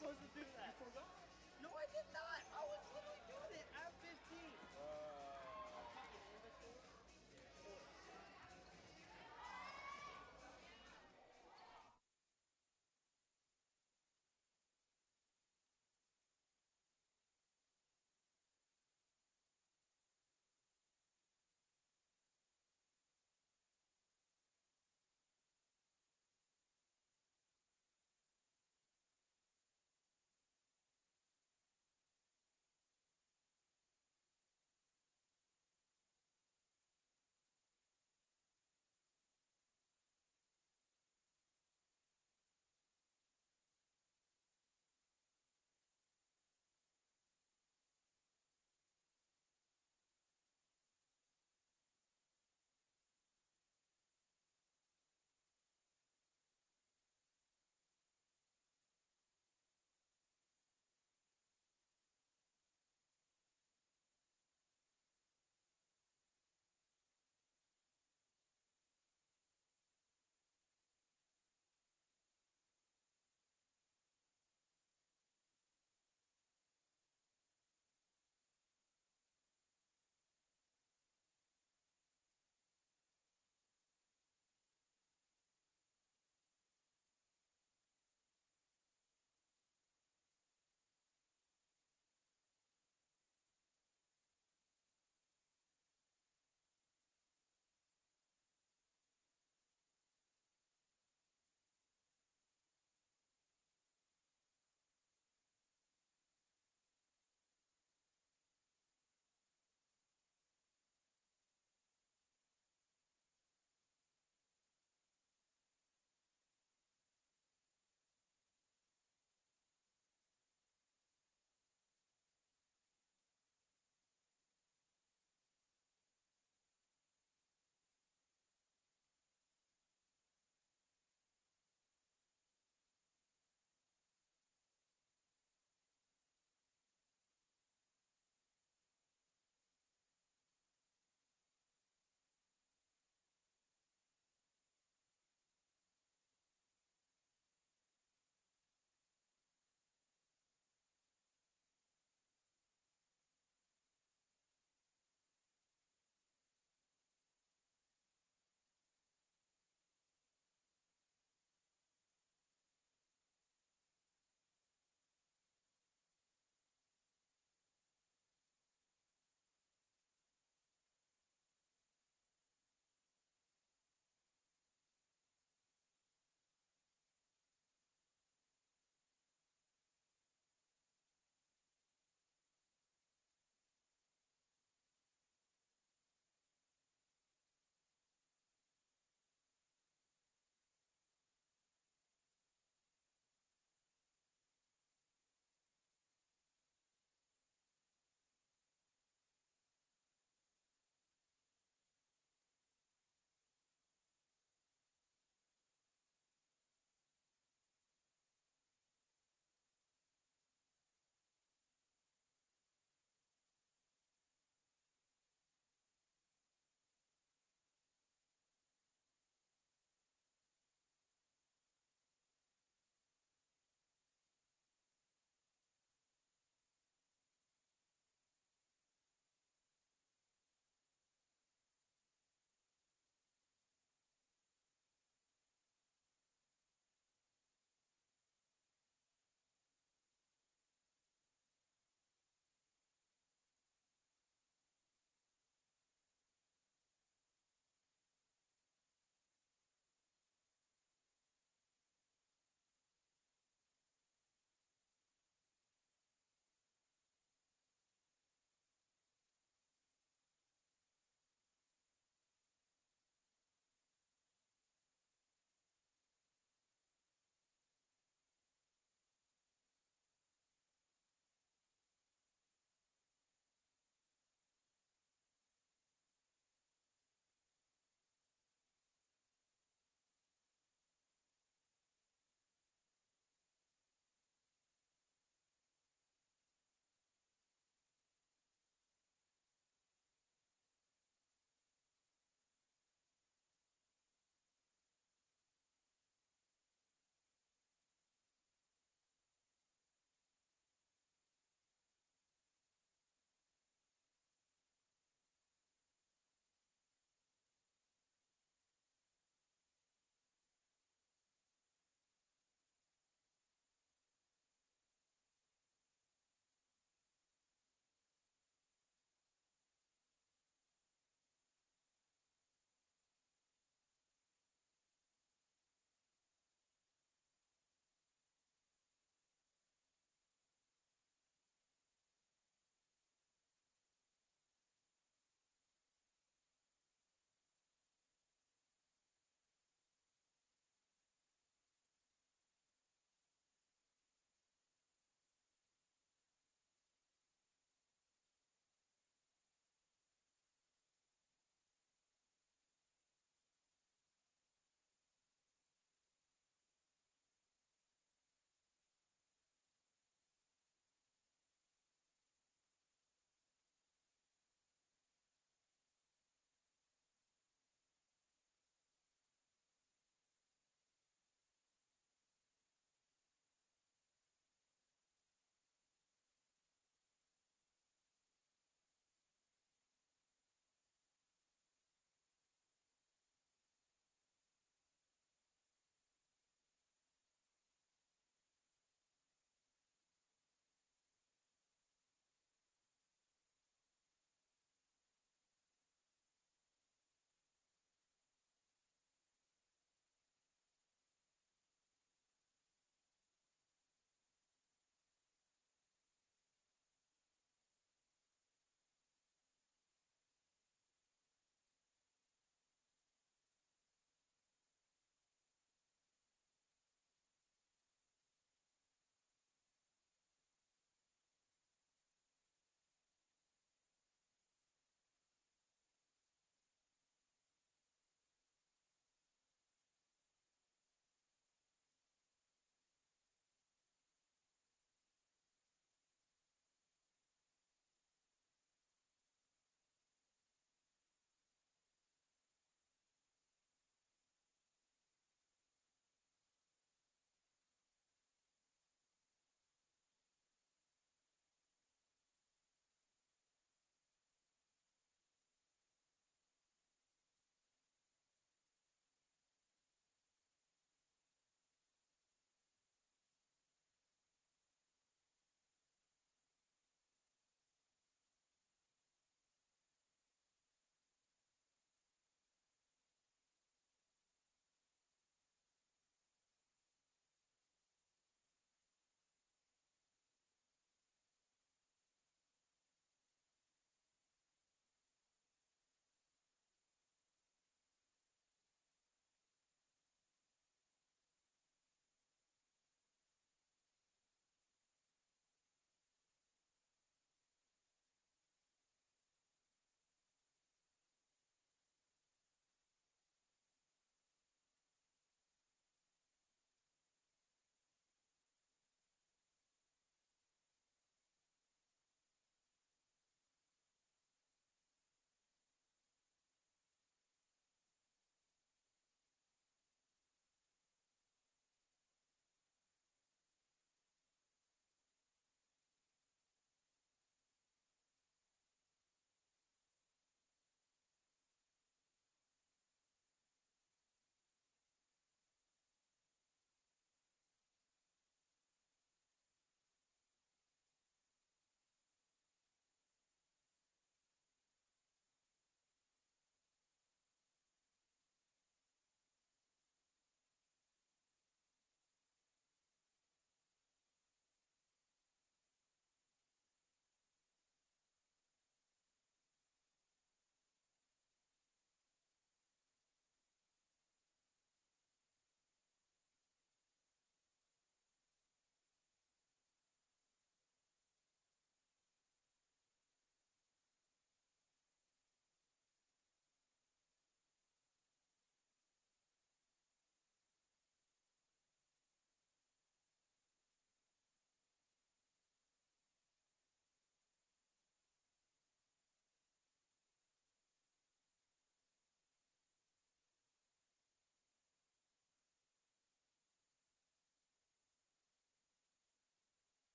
supposed to do that. You forgot? No, I did not. I was literally doing it at 15. Fucking imbecile.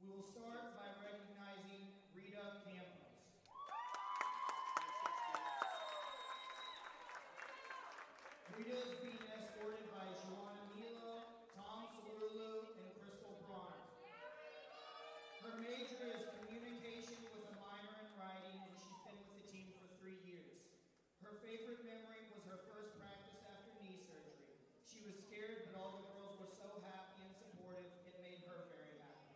We will start by recognizing Rita Campos. Rita is being escorted by Joanna Milo, Tom Salulu, and Crystal Braun. Her major is communication with a minor in writing, and she's been with the team for 3 years. Her favorite memory was her first practice after knee surgery. She was scared, but all the girls were so happy and supportive, it made her very happy.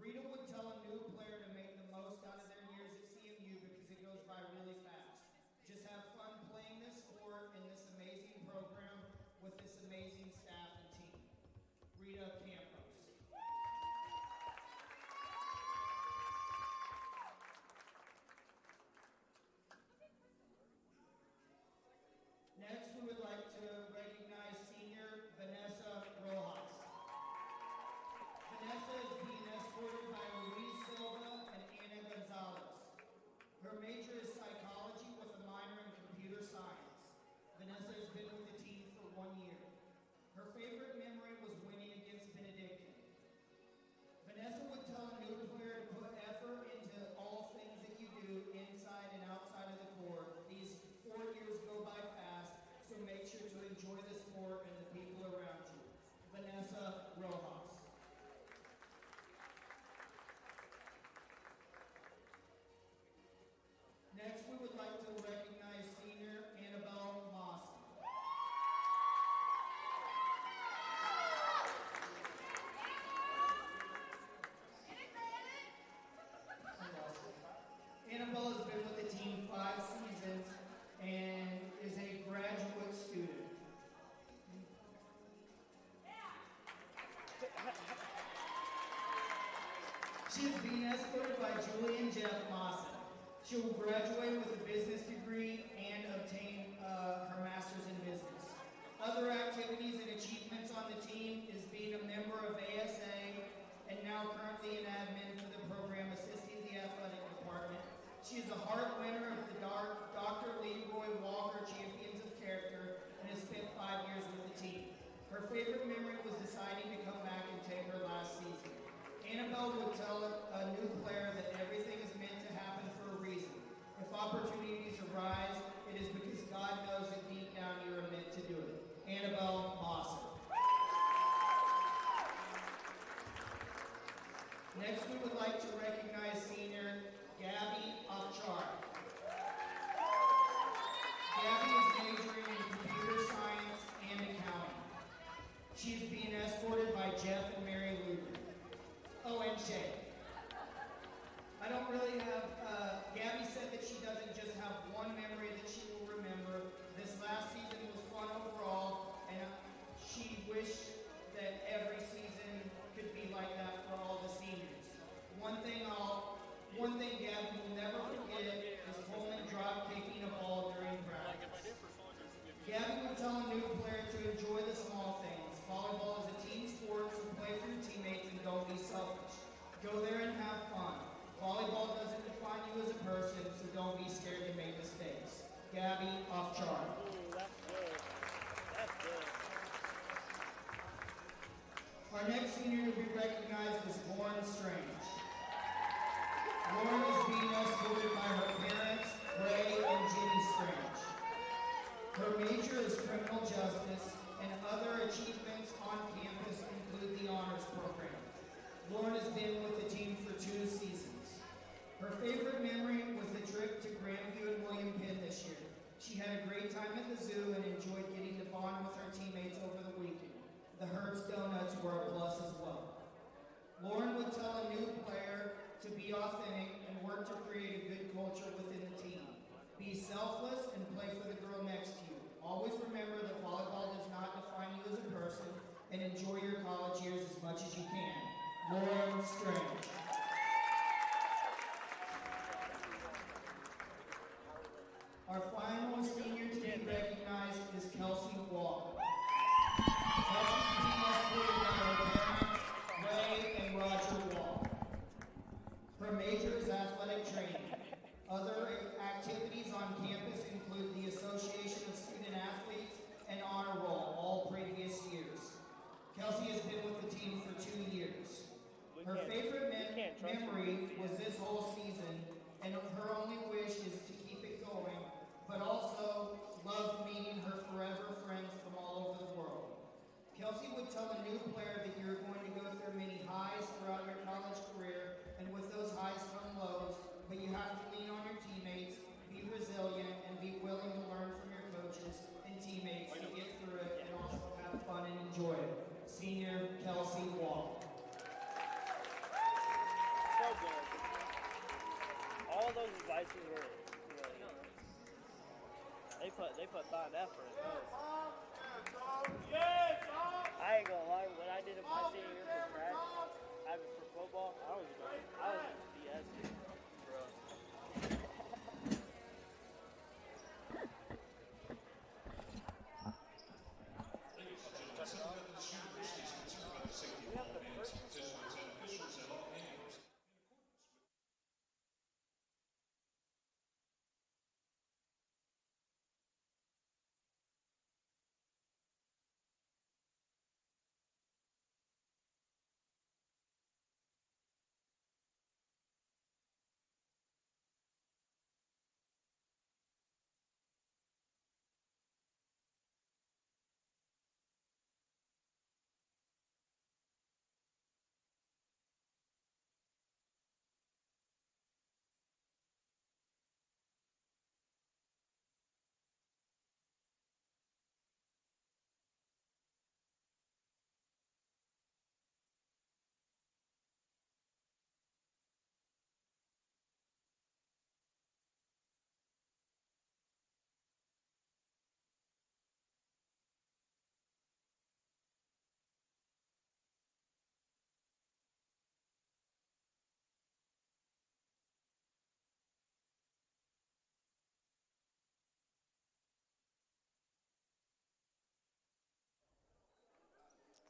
Rita would tell a new player to make the most out of their years at CMU because it goes by really fast. Just have fun playing this sport in this amazing program with this amazing staff and team. Rita Campos. Next, we would like to recognize senior Vanessa Rojas. Vanessa is being escorted by Luis Silva and Ana Gonzalez. Her major is psychology with a minor in computer science. Vanessa has been with the team for 1 year. Her favorite memory was winning against Benedictine. Vanessa would tell a new player to put effort into all things that you do inside and outside of the court. These 4 years go by fast, so make sure to enjoy the sport and the people around you. Vanessa Rojas. Next, we would like to recognize senior Annabelle Mawson. Annabelle has been with the team 5 seasons and is a graduate student. She is being escorted by Julie and Jeff Mawson. She will graduate with a business degree and obtain her master's in business. Other activities and achievements on the team is being a member of ASA and now currently an admin for the program assisting the athletic department. She is a Hart winner of the Dr. Leroy Walker Champions of Character and has spent 5 years with the team. Her favorite memory was deciding to come back and take her last season. Annabelle would tell a new player that everything is meant to happen for a reason. If opportunities arise, it is because God knows that deep down you are meant to do it. Annabelle Mawson. Next, we would like to recognize senior Gabby Afchar. Gabby is majoring in computer science and accounting. She is being escorted by Jeff and Mary Luger. Oh, and Shay. I don't really have, Gabby said that she doesn't just have one memory that she will remember. This last season was fun overall, and she wished that every season could be like that for all the seniors. One thing Gabby will never forget is Coleman drop kicking a ball during practice. Gabby would tell a new player to enjoy the small things. Volleyball is a team sport, so play for your teammates and don't be selfish. Go there and have fun. Volleyball doesn't define you as a person, so don't be scared to make mistakes. Gabby Afchar. That's good. That's good. Our next senior to be recognized is Lauren Strange. Lauren is being escorted by her parents, Ray and Jimmy Strange. Her major is criminal justice, and other achievements on campus include the honors program. Lauren has been with the team for 2 seasons. Her favorite memory was the trip to Grandview and William Penn this year. She had a great time at the zoo and enjoyed getting to bond with her teammates over the weekend. The Hertz Donuts were a plus as well. Lauren would tell a new player to be authentic and work to create a good culture within the team. Be selfless and play for the girl next to you. Always remember that volleyball does not define you as a person, and enjoy your college years as much as you can. Lauren Strange. Our final senior to be recognized is Kelsey Walker. Kelsey's being escorted by her parents, Ray and Roger Wall. Her major is athletic training. Other activities on campus include the Association of Student Athletes and Honor Roll, all previous years. Kelsey has been with the team for 2 years. Her favorite can't trust memory her. was this whole season, and her only wish is to keep it going, but also loved meeting her forever friends from all over the world. Kelsey would tell a new player that you're going to go through many highs throughout your college career, and with those highs come lows, but you have to lean on your teammates, be resilient, and be willing to learn from your coaches and teammates to get through it and also have fun and enjoy it. Senior Kelsey Wall. So good. All those advices were really good. They put thought and effort in those. I ain't gonna lie, when I did it my senior year for track, for football, I was BSing, bro. We have the first.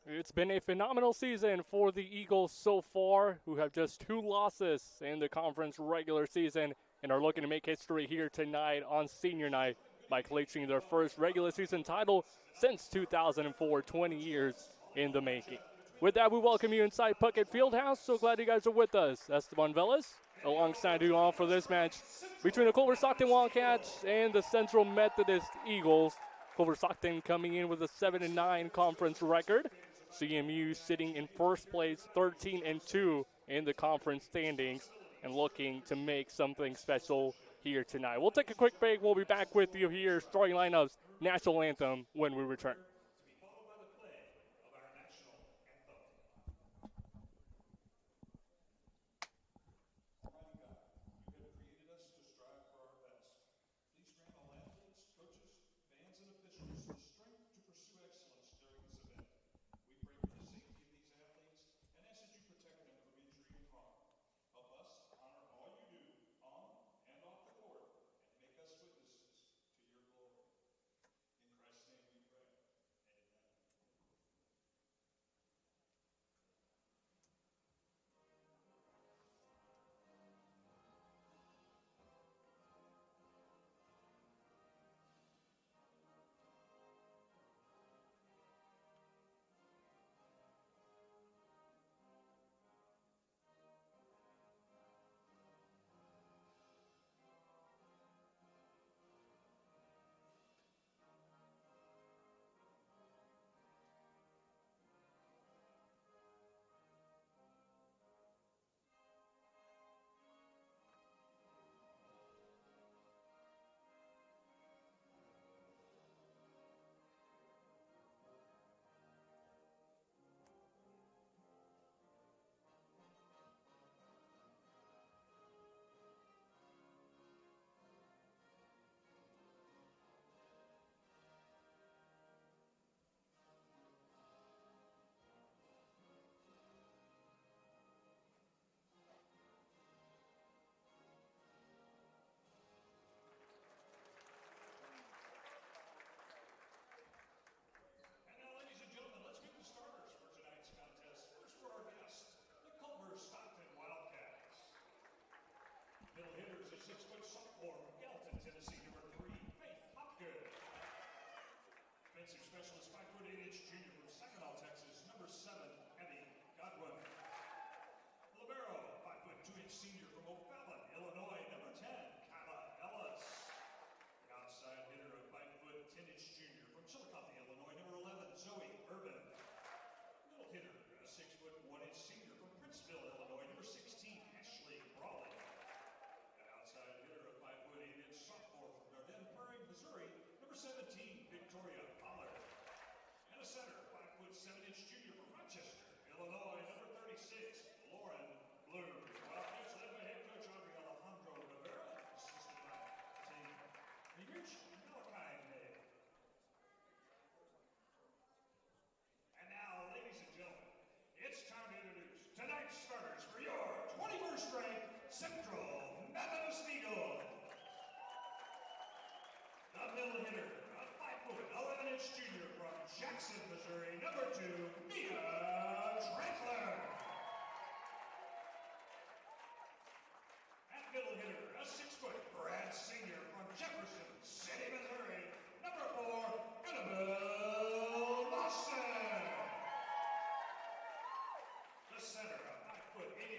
It's been a phenomenal season for the Eagles so far, who have just 2 losses in the conference regular season and are looking to make history here tonight on senior night by clinching their first regular season title since 2004, 20 years in the making. With that, we welcome you inside Puckett Fieldhouse. So glad you guys are with us. Esteban Velez alongside you all for this match between the Culver-Stockton Wildcats and the Central Methodist Eagles. Culver-Stockton coming in with a 7-9 conference record. CMU sitting in first place, 13-2 in the conference standings, and looking to make something special here tonight. We'll take a quick break. We'll be back with you here, starting lineups, national anthem when we return.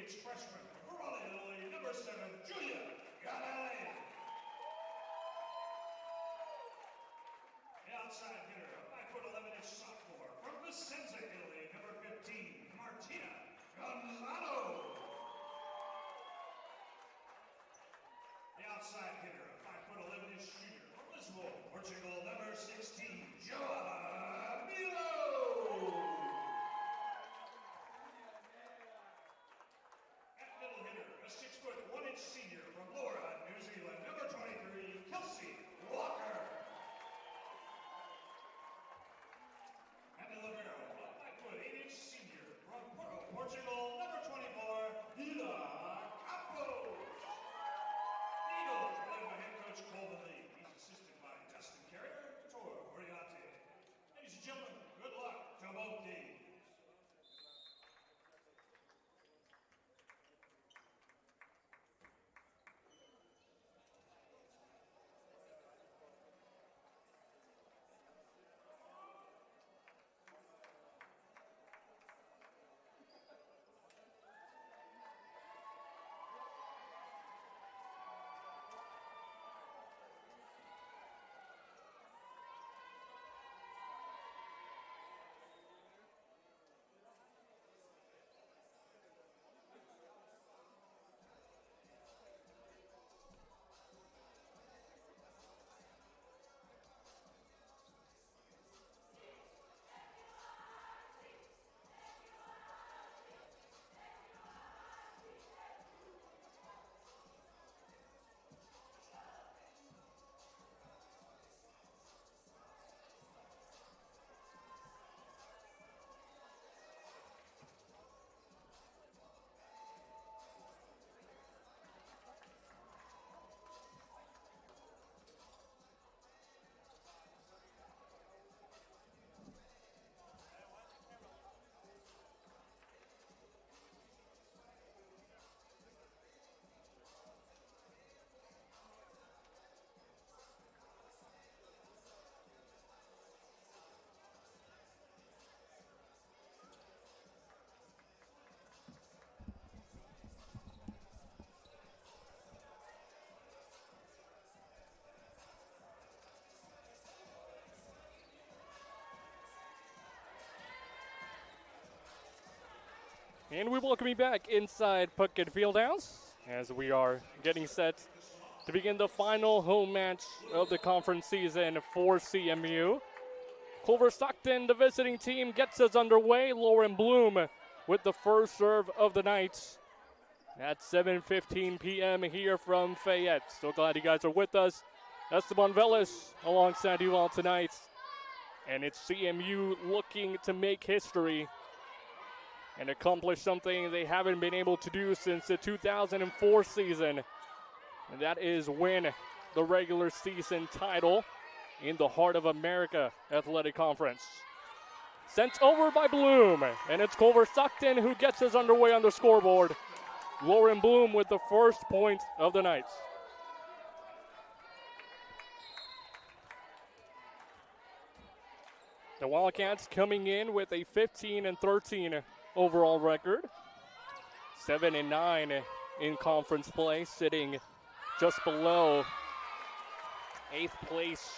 3H freshman, Volleyball, number 7, Julia Galilei. The outside hitter, a 5'11" sophomore from Vicenza, Italy, number 15, Martina Gonzalo. The outside hitter, a 5'11" shooter from Lisbon, Portugal, number 16, Joa Milo. At middle hitter, a 6'1" senior from Laura, New Zealand, number 23, Kelsey Walker. And the libero, a 5'8" senior from Porto, Portugal, number 24, Hila Campos. The Eagles are led by head coach Colvin Lee. He's assisted by Dustin Carrier, Tor Oriate. Ladies and gentlemen, good luck to both teams. And we welcome you back inside Puckett Fieldhouse as we are getting set to begin the final home match of the conference season for CMU. Culver-Stockton, the visiting team, gets us underway. Lauren Bloom with the first serve of the night at 7:15 p.m. here from Fayette. So glad you guys are with us. Esteban Velez alongside you all tonight. And it's CMU looking to make history and accomplish something they haven't been able to do since the 2004 season. And that is win the regular season title in the Heart of America Athletic Conference. Sent over by Bloom, and it's Culver-Stockton who gets us underway on the scoreboard. Lauren Bloom with the first point of the night. The Wildcats coming in with a 15-13 overall record. 7-9 in conference play, sitting just below 8th place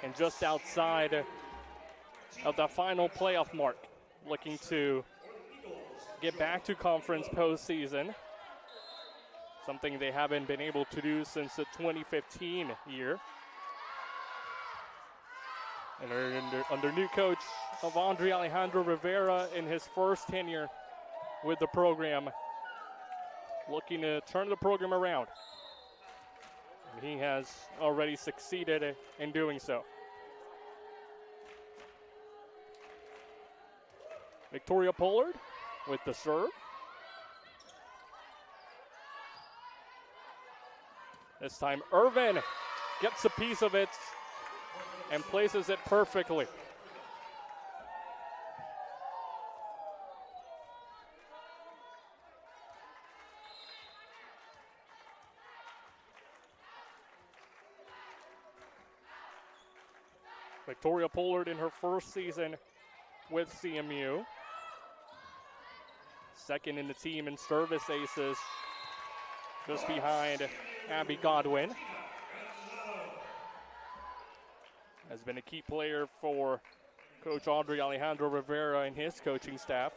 and just outside of the final playoff mark. Looking to get back to conference postseason, something they haven't been able to do since the 2015 year. And under new coach of Andre Alejandro Rivera in his first tenure with the program, looking to turn the program around. And he has already succeeded in doing so. Victoria Pollard with the serve. This time Irvin gets a piece of it and places it perfectly. Victoria Pollard in her first season with CMU. second in the team in service aces, just behind Abby Godwin. Has been a key player for Coach Audrey Alejandro Rivera and his coaching staff.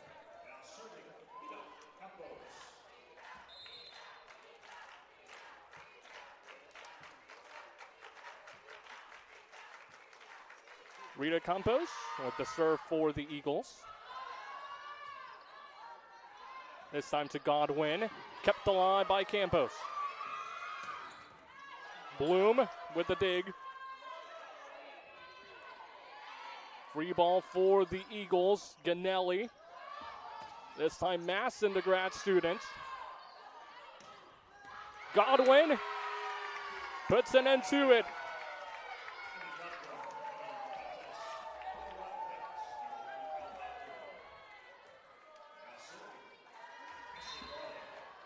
Rita Campos with the serve for the Eagles. This time to Godwin, kept alive by Campos. Bloom with the dig. Free ball for the Eagles, Ganelli. This time Masson, the grad student. Godwin puts an end to it.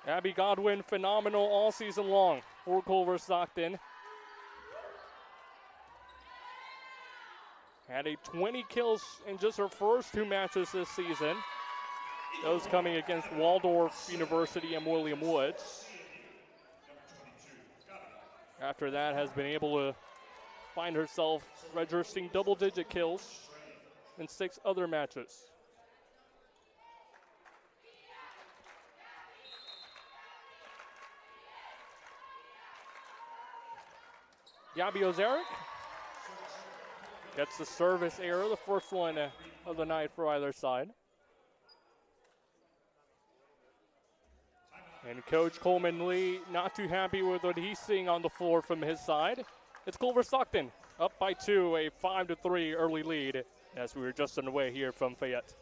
Abby Godwin, phenomenal all season long for Culver-Stockton. Had a 20 kills in just her first 2 matches this season. Those coming against Waldorf University and William Woods. After that, has been able to find herself registering double-digit kills in 6 other matches. Gabby Ozaric gets the service error, the first one of the night for either side. And Coach Coleman Lee not too happy with what he's seeing on the floor from his side. It's Culver-Stockton up by 2, a 5-3 early lead as we were just on the way here from Fayette.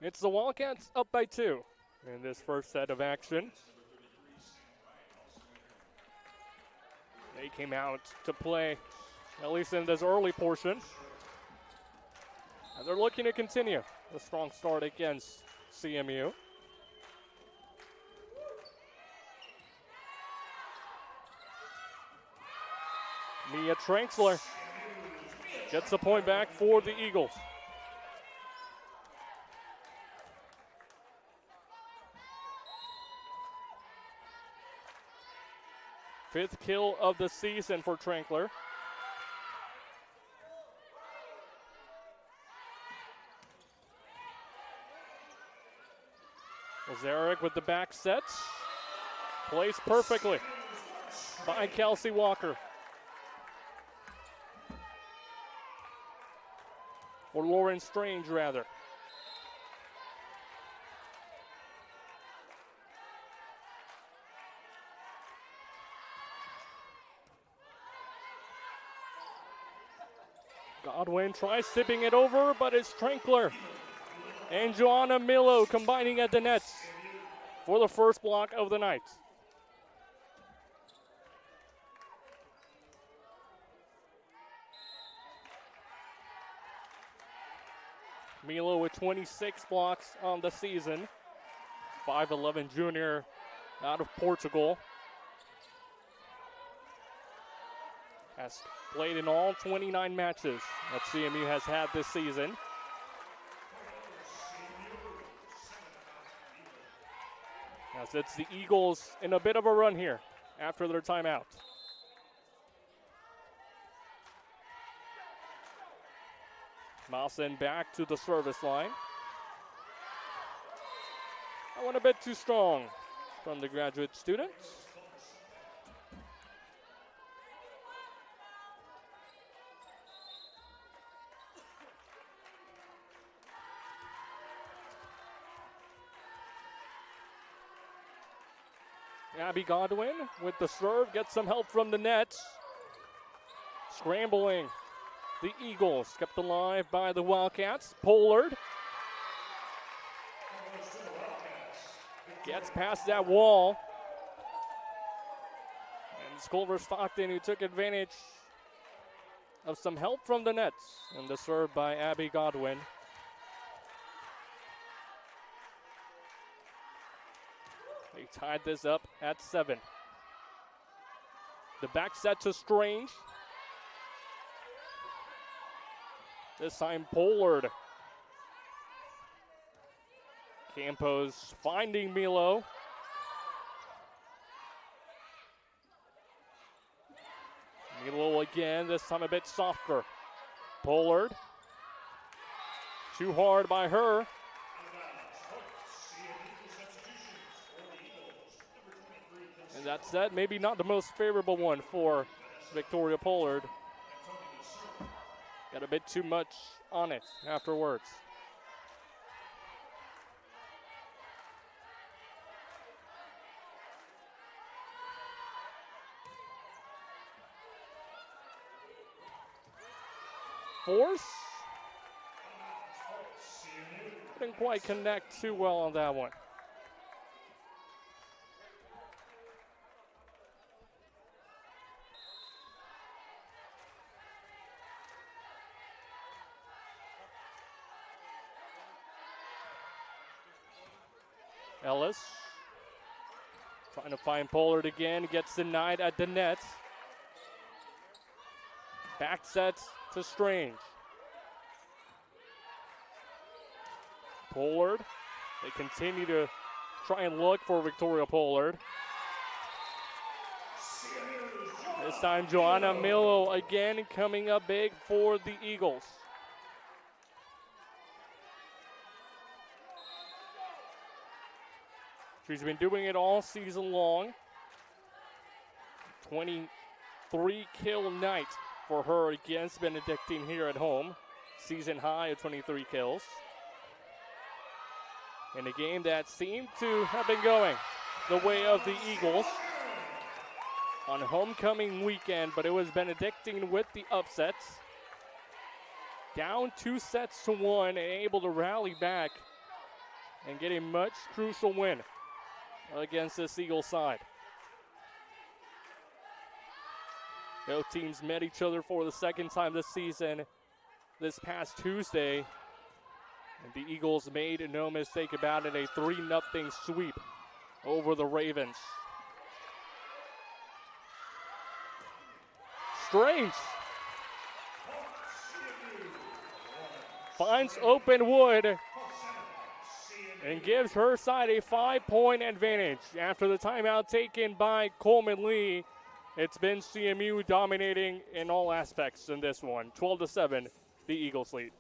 It's the Wildcats up by 2 in this first set of action. They came out to play, at least in this early portion. And they're looking to continue a strong start against CMU. Mia Tranksler gets the point back for the Eagles. Fifth kill of the season for Trankler. Ozaric with the back sets. Placed perfectly by Kelsey Walker. Or Lauren Strange, rather. Godwin tries tipping it over, but it's Trankler and Joanna Milo combining at the nets for the first block of the night. Milo with 26 blocks on the season. 5'11" junior out of Portugal. Has played in all 29 matches that CMU has had this season. As it's the Eagles in a bit of a run here after their timeout. Mousen back to the service line. That one a bit too strong from the graduate students. Abby Godwin with the serve, gets some help from the net. Scrambling, the Eagles kept alive by the Wildcats. Pollard gets past that wall. And it's Culver-Stockton who took advantage of some help from the nets. And the serve by Abby Godwin. They tied this up at 7. The back set to Strange. This time Pollard. Campos finding Milo. Milo again, this time a bit softer. Pollard. Too hard by her. And that set, maybe not the most favorable one for Victoria Pollard. Got a bit too much on it afterwards. Force. Didn't quite connect too well on that one. Ellis trying to find Pollard again, gets denied at the net. Back set to Strange. Pollard, they continue to try and look for Victoria Pollard. This time Joanna Milo again coming up big for the Eagles. She's been doing it all season long. 23 kill night for her against Benedictine here at home. Season high of 23 kills. In a game that seemed to have been going the way of the Eagles on homecoming weekend, but it was Benedictine with the upsets. Down 2-1 and able to rally back and get a much crucial win against this Eagles side. Both teams met each other for the second time this season this past Tuesday. And the Eagles made no mistake about it, a 3-0 sweep over the Ravens. Strange finds open wood and gives her side a 5-point advantage. After the timeout taken by Coleman Lee, it's been CMU dominating in all aspects in this one. 12-7, the Eagles lead.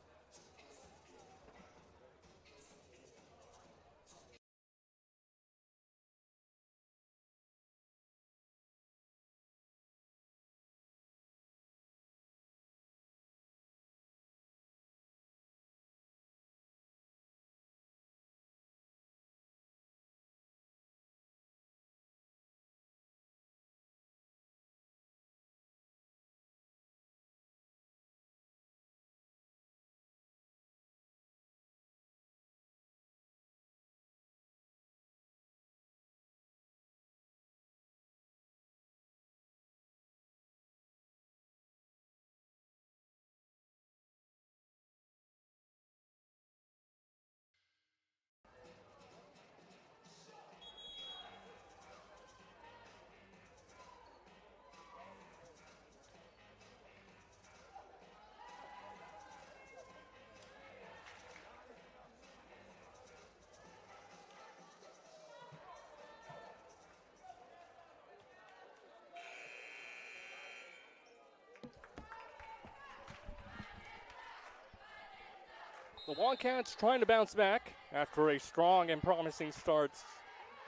The Wildcats trying to bounce back after a strong and promising start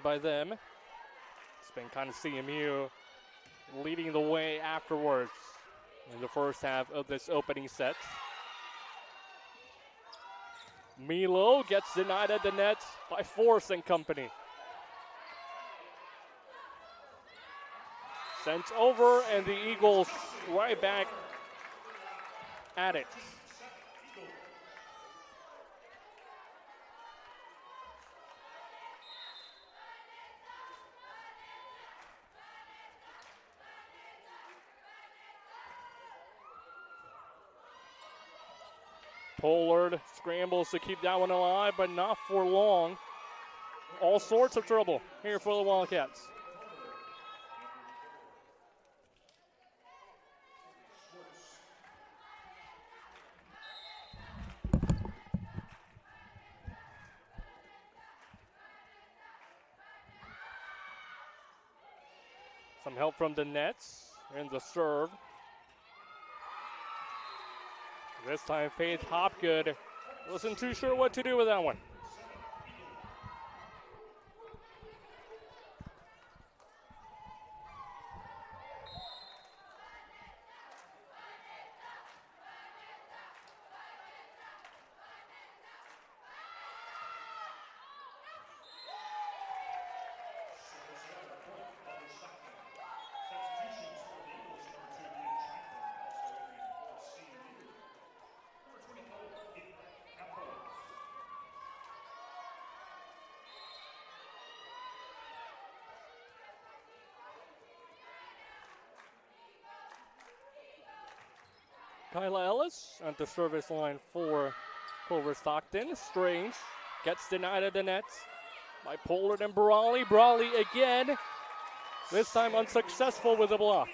by them. It's been kind of CMU leading the way afterwards in the first half of this opening set. Milo gets denied at the net by Force and company. Sent over, and the Eagles right back at it. Pollard scrambles to keep that one alive, but not for long. All sorts of trouble here for the Wildcats. Some help from the Nets and the serve. This time Faith Hopgood wasn't too sure what to do with that one. Kyla Ellis at the service line for Culver-Stockton. Strange gets denied at the net by Pollard and Brawley. Brawley again, this time unsuccessful with the block.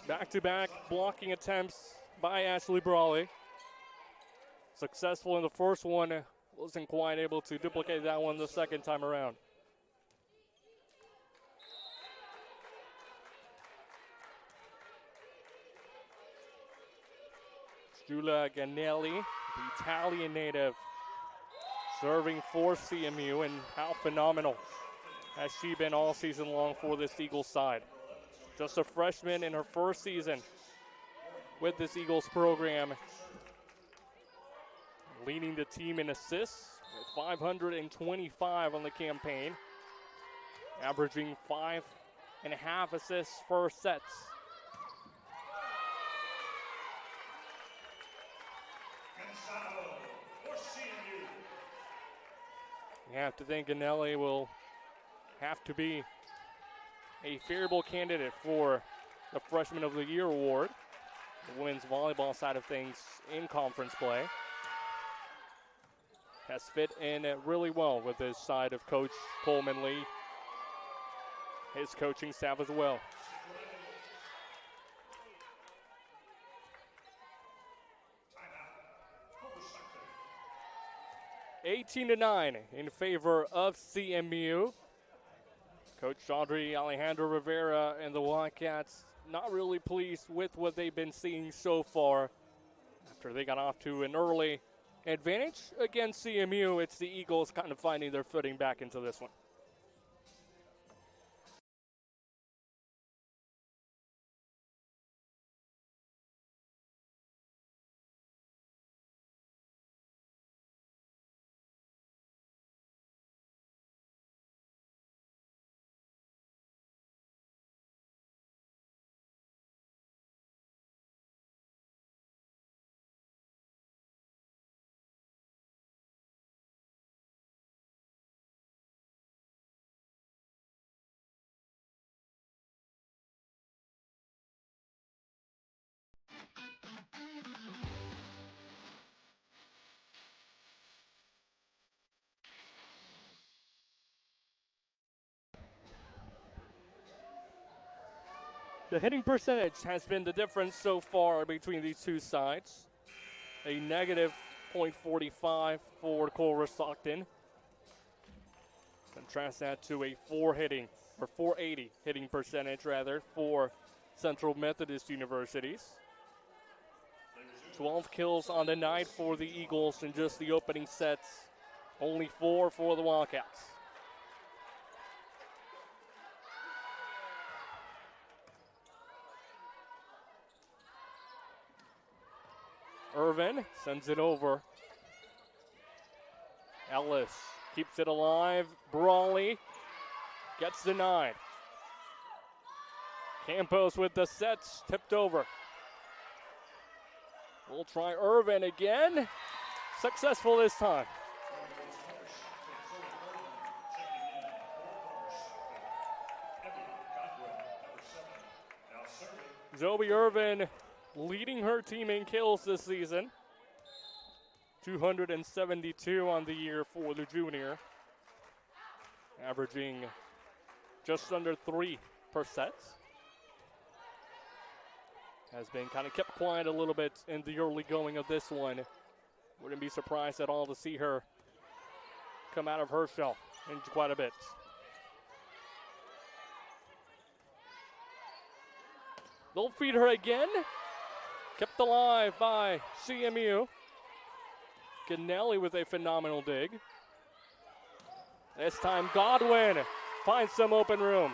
Back-to-back blocking attempts by Ashley Brawley. Successful in the first one, wasn't quite able to duplicate that one the second time around. Giulia Ganelli, the Italian native, serving for CMU, and how phenomenal has she been all season long for this Eagles side. Just a freshman in her first season with this Eagles program, leading the team in assists with 525 on the campaign, averaging 5.5 assists per set. You have to think Ganelli will have to be a favorable candidate for the Freshman of the Year award, the women's volleyball side of things in conference play. Has fit in really well with his side of Coach Coleman Lee, his coaching staff as well. 18-9 in favor of CMU. Coach Audrey Alejandro Rivera and the Wildcats not really pleased with what they've been seeing so far. After they got off to an early advantage against CMU, it's the Eagles kind of finding their footing back into this one. The hitting percentage has been the difference so far between these two sides. A negative .45 for Culver-Stockton. Contrast that to a 480 hitting percentage rather for Central Methodist Universities. 12 kills on the night for the Eagles in just the opening sets. Only 4 for the Wildcats. Irvin sends it over. Ellis keeps it alive. Brawley gets denied. Campos with the sets, tipped over. We'll try Irvin again. Successful this time. Zoe Irvin leading her team in kills this season. 272 on the year for the junior. Averaging just under 3 per set. Has been kind of kept quiet a little bit in the early going of this one. Wouldn't be surprised at all to see her come out of her shell in quite a bit. They'll feed her again. Kept alive by CMU. Ganelli with a phenomenal dig. This time Godwin finds some open room.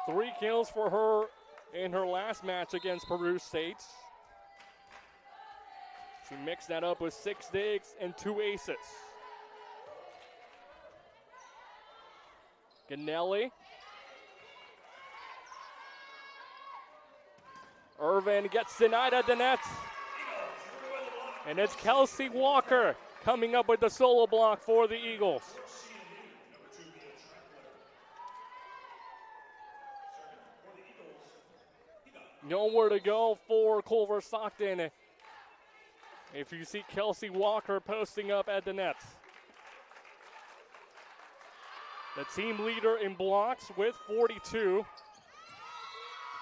Three kills for her in her last match against Peru State. She mixed that up with 6 digs and 2 aces. Ganelli. Irvin gets denied at the net. And it's Kelsey Walker coming up with the solo block for the Eagles. Nowhere to go for Culver-Stockton if you see Kelsey Walker posting up at the net. The team leader in blocks with 42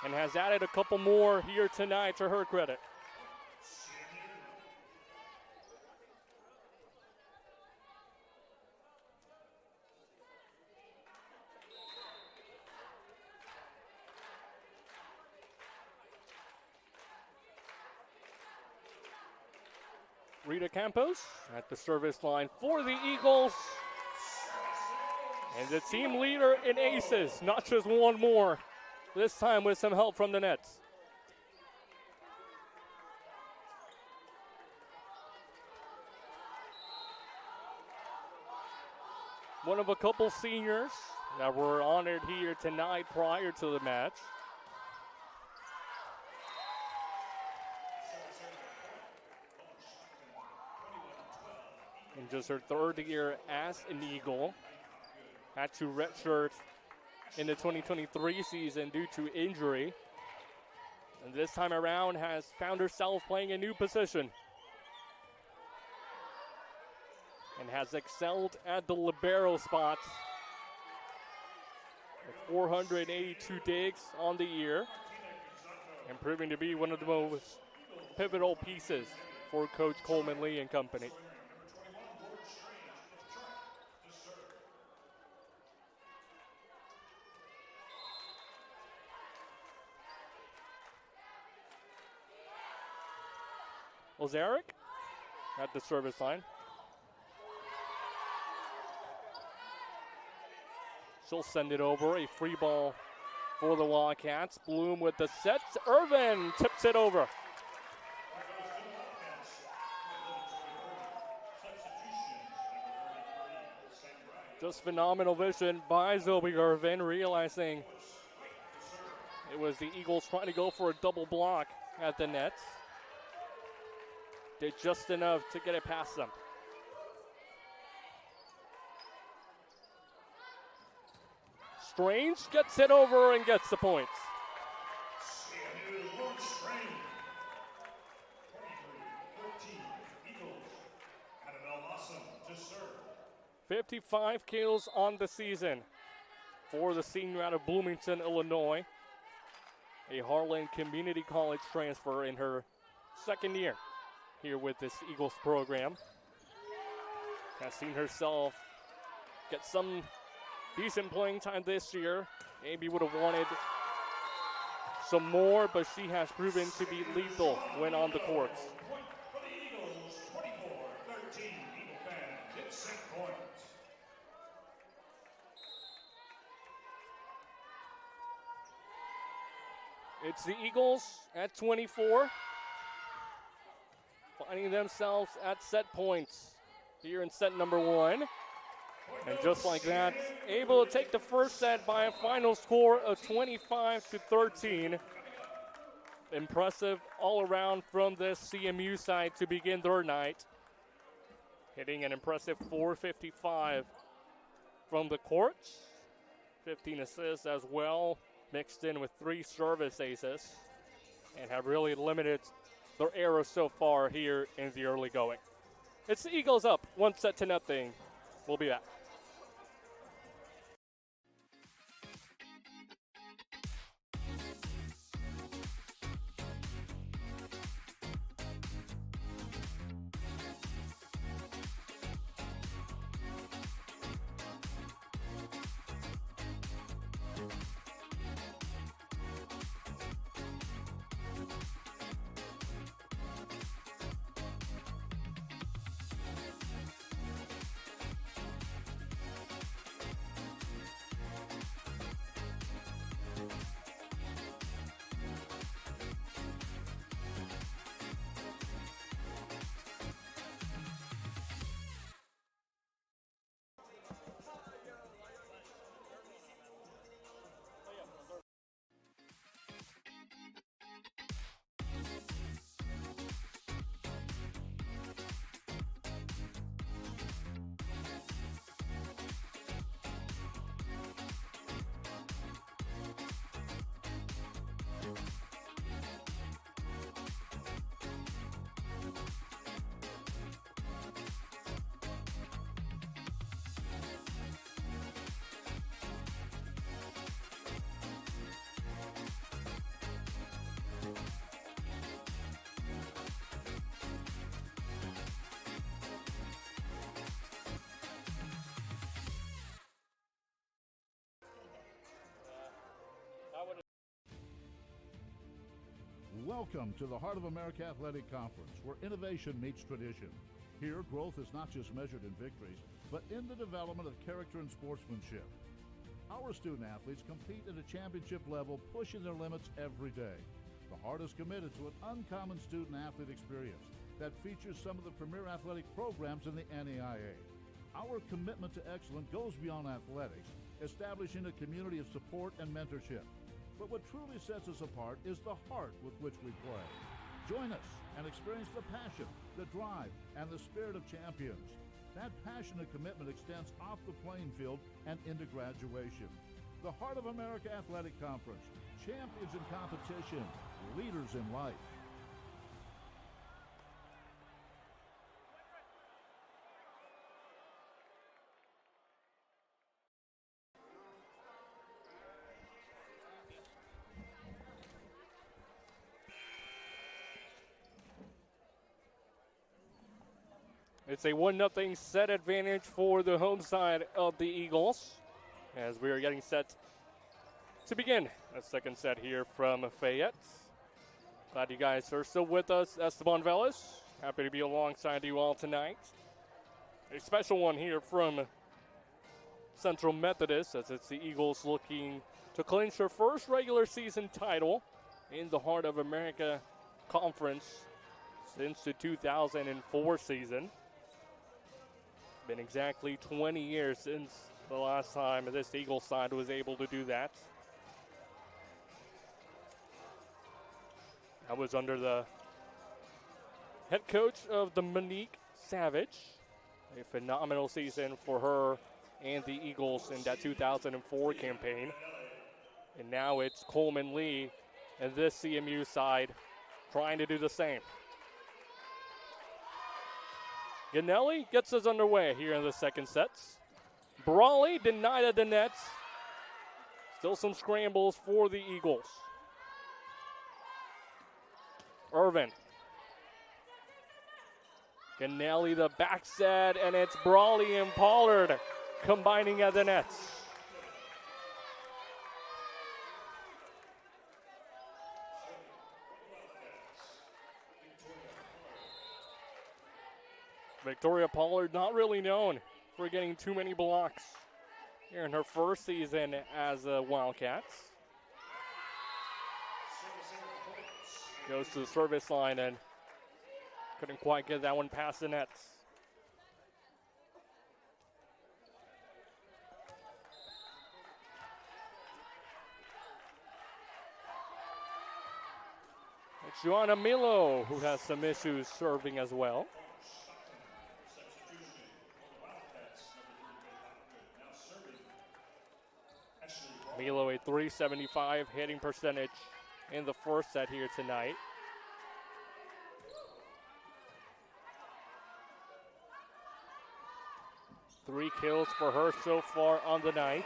and has added a couple more here tonight to her credit. Rita Campos at the service line for the Eagles. And the team leader in aces, not just one more, this time with some help from the nets. One of a couple seniors that were honored here tonight prior to the match. In just her 3rd year as an Eagle. Had to redshirt in the 2023 season due to injury. And this time around has found herself playing a new position. And has excelled at the libero spot. With 482 digs on the year. And proving to be one of the most pivotal pieces for Coach Coleman Lee and company. Ozaric at the service line. She'll send it over. A free ball for the Wildcats. Bloom with the sets. Irvin tips it over. Just phenomenal vision by Zoe Irvin, realizing it was the Eagles trying to go for a double block at the net. Did just enough to get it past them. Strange gets it over and gets the points. 55 kills on the season for the senior out of Bloomington, Illinois. A Harlan Community College transfer in her 2nd year here with this Eagles program. Has seen herself get some decent playing time this year. Maybe would have wanted some more, but she has proven to be lethal when on the courts. Point for the Eagles, 24-13. Eagle fans, it's set point. It's the Eagles at 24, finding themselves at set points here in set number 1. And just like that, able to take the first set by a final score of 25-13. Impressive all around from the CMU side to begin their night. Hitting an impressive 455 from the court. 15 assists as well, mixed in with 3 service aces, and have really limited their errors so far here in the early going. It's the Eagles up 1-0. We'll be back. Welcome to the Heart of America Athletic Conference, where innovation meets tradition. Here, growth is not just measured in victories, but in the development of character and sportsmanship. Our student athletes compete at a championship level, pushing their limits every day. The Heart is committed to an uncommon student-athlete experience that features some of the premier athletic programs in the NAIA. Our commitment to excellence goes beyond athletics, establishing a community of support and mentorship. But what truly sets us apart is the heart with which we play. Join us and experience the passion, the drive, and the spirit of champions. That passion and commitment extends off the playing field and into graduation. The Heart of America Athletic Conference, champions in competition, leaders in life. It's a 1-0 set advantage for the home side of the Eagles as we are getting set to begin a second set here from Fayette. Glad you guys are still with us. Esteban Velez, happy to be alongside you all tonight. A special one here from Central Methodist as it's the Eagles looking to clinch their first regular season title in the Heart of America Conference since the 2004 season. Been exactly 20 years since the last time this Eagles side was able to do that. That was under the head coach of the Monique Savage. A phenomenal season for her and the Eagles in that 2004 campaign. And now it's Coleman Lee and this CMU side trying to do the same. Ganelli gets us underway here in the second set. Brawley denied at the net. Still some scrambles for the Eagles. Irvin. Ganelli the back set, and it's Brawley and Pollard combining at the nets. Victoria Pollard not really known for getting too many blocks here in her first season as a Wildcats. Goes to the service line and couldn't quite get that one past the nets. It's Joanna Milo who has some issues serving as well. Milo a .375 hitting percentage in the first set here tonight. Three kills for her so far on the night.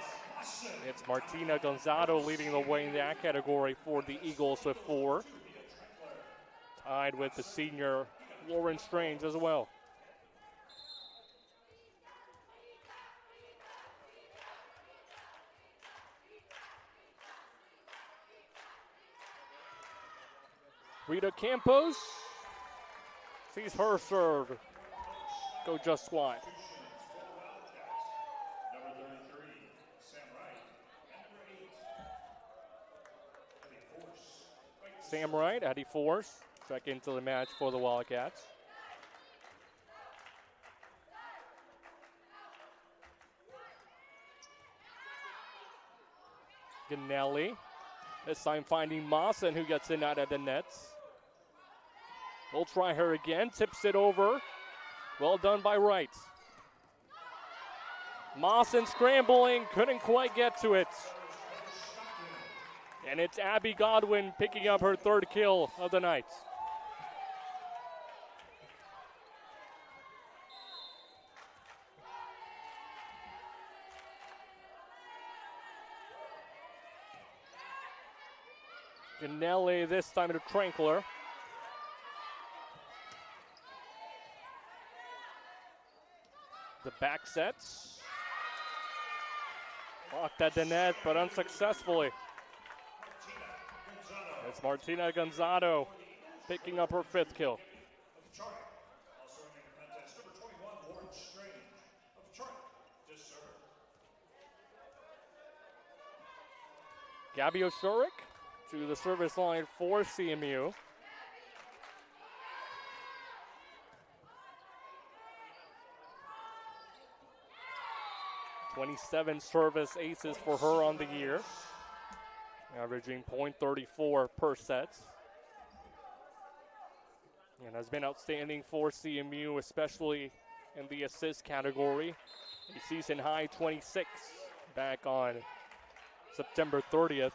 It's Martina Gonzalo leading the way in that category for the Eagles with 4. Tied with the senior Lauren Strange as well. Rita Campos sees her serve go just wide. Sam Wright, Addie Force, check into the match for the Wildcats. Ganelli, this time finding Mawson, who gets in out of the nets. We'll try her again, tips it over. Well done by Wright. Mawson scrambling, couldn't quite get to it. And it's Abby Godwin picking up her 3rd kill of the night. Ganelli this time to Trankler. The back sets. Blocked at the net, but unsuccessfully. It's Martina Gonzalo picking up her 5th kill. Gabby Oshurik to the service line for CMU. .27 service aces for her on the year, averaging .34 per set. And has been outstanding for CMU, especially in the assist category. A season high 26 back on September 30th.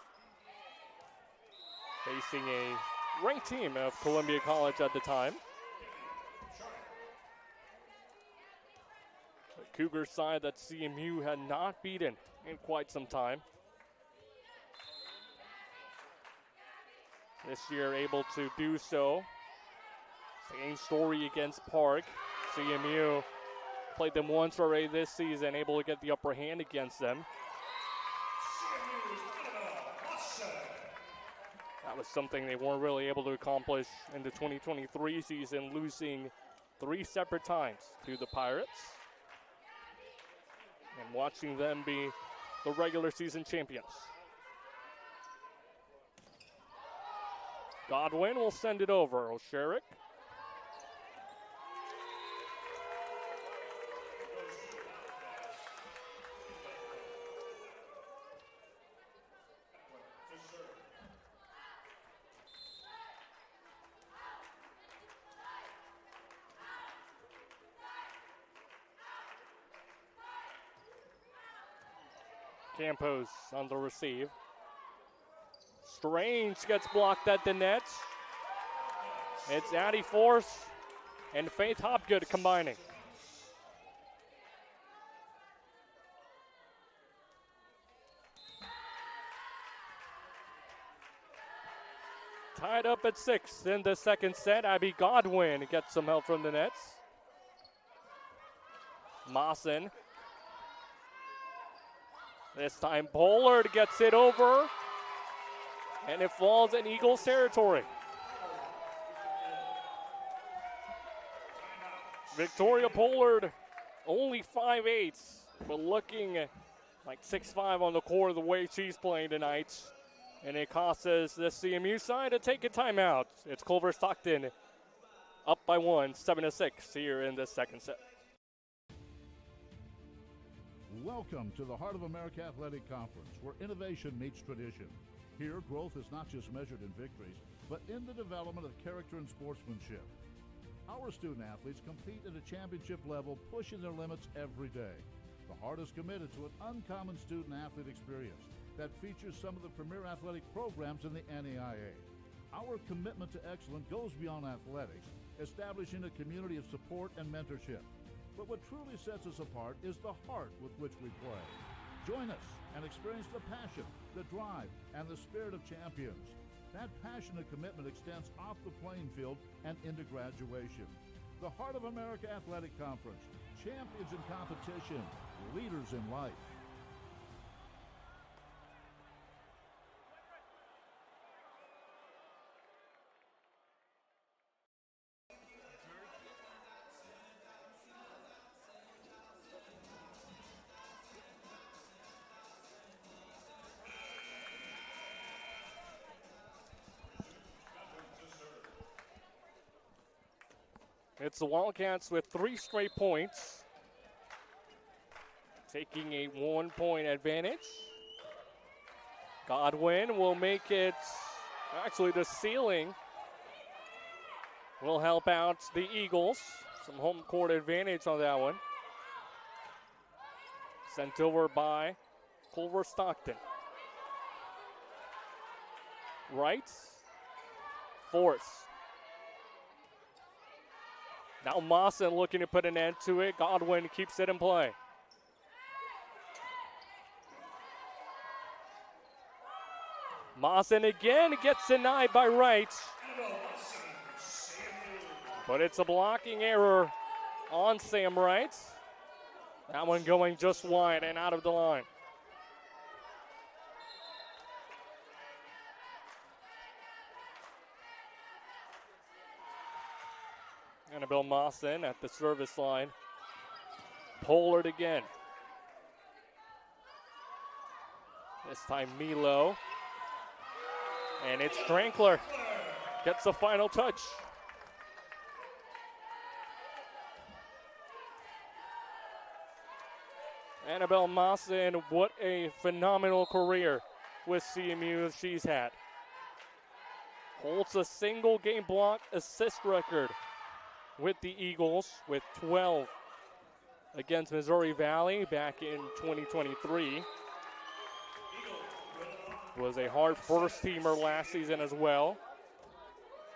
Facing a ranked team of Columbia College at the time. The Cougar side that CMU had not beaten in quite some time. This year able to do so. Same story against Park. CMU played them once already this season, able to get the upper hand against them. That was something they weren't really able to accomplish in the 2023 season, losing 3 separate times to the Pirates. And watching them be the regular season champions. Godwin will send it over. Oshurik. Campos on the receive. Strange gets blocked at the net. It's Addie Force and Faith Hopgood combining. Tied up at 6 in the second set. Abby Godwin gets some help from the nets. Mawson This time Pollard gets it over, and it falls in Eagles territory. Victoria Pollard, only 5'8", but looking like 6'5" on the court the way she's playing tonight. And it causes the CMU side to take a timeout. It's Culver-Stockton up by 1, 7-6 here in the second set. Welcome to the Heart of America Athletic Conference, where innovation meets tradition. Here, growth is not just measured in victories, but in the development of character and sportsmanship. Our student athletes compete at a championship level, pushing their limits every day. The Heart is committed to an uncommon student athlete experience that features some of the premier athletic programs in the NAIA. Our commitment to excellence goes beyond athletics, establishing a community of support and mentorship. But what truly sets us apart is the heart with which we play. Join us and experience the passion, the drive, and the spirit of champions. That passion and commitment extends off the playing field and into graduation. The Heart of America Athletic Conference, champions in competition, leaders in life. It's the Wildcats with 3 straight points, taking a 1-point advantage. Godwin will make it, actually the ceiling will help out the Eagles. Some home court advantage on that one. Sent over by Culver-Stockton. Right, force. Now Mawson looking to put an end to it. Godwin keeps it in play. Mawson again gets denied by Wright. But it's a blocking error on Sam Wright. That one going just wide and out of the line. Annabelle Mawson at the service line. Pollard again. This time Milo. And it's Strankler. Gets the final touch. Annabelle Mawson, what a phenomenal career with CMU she's had. Holds a single game block assist record with the Eagles with 12 against Missouri Valley back in 2023. Was a Hart first teamer last season as well,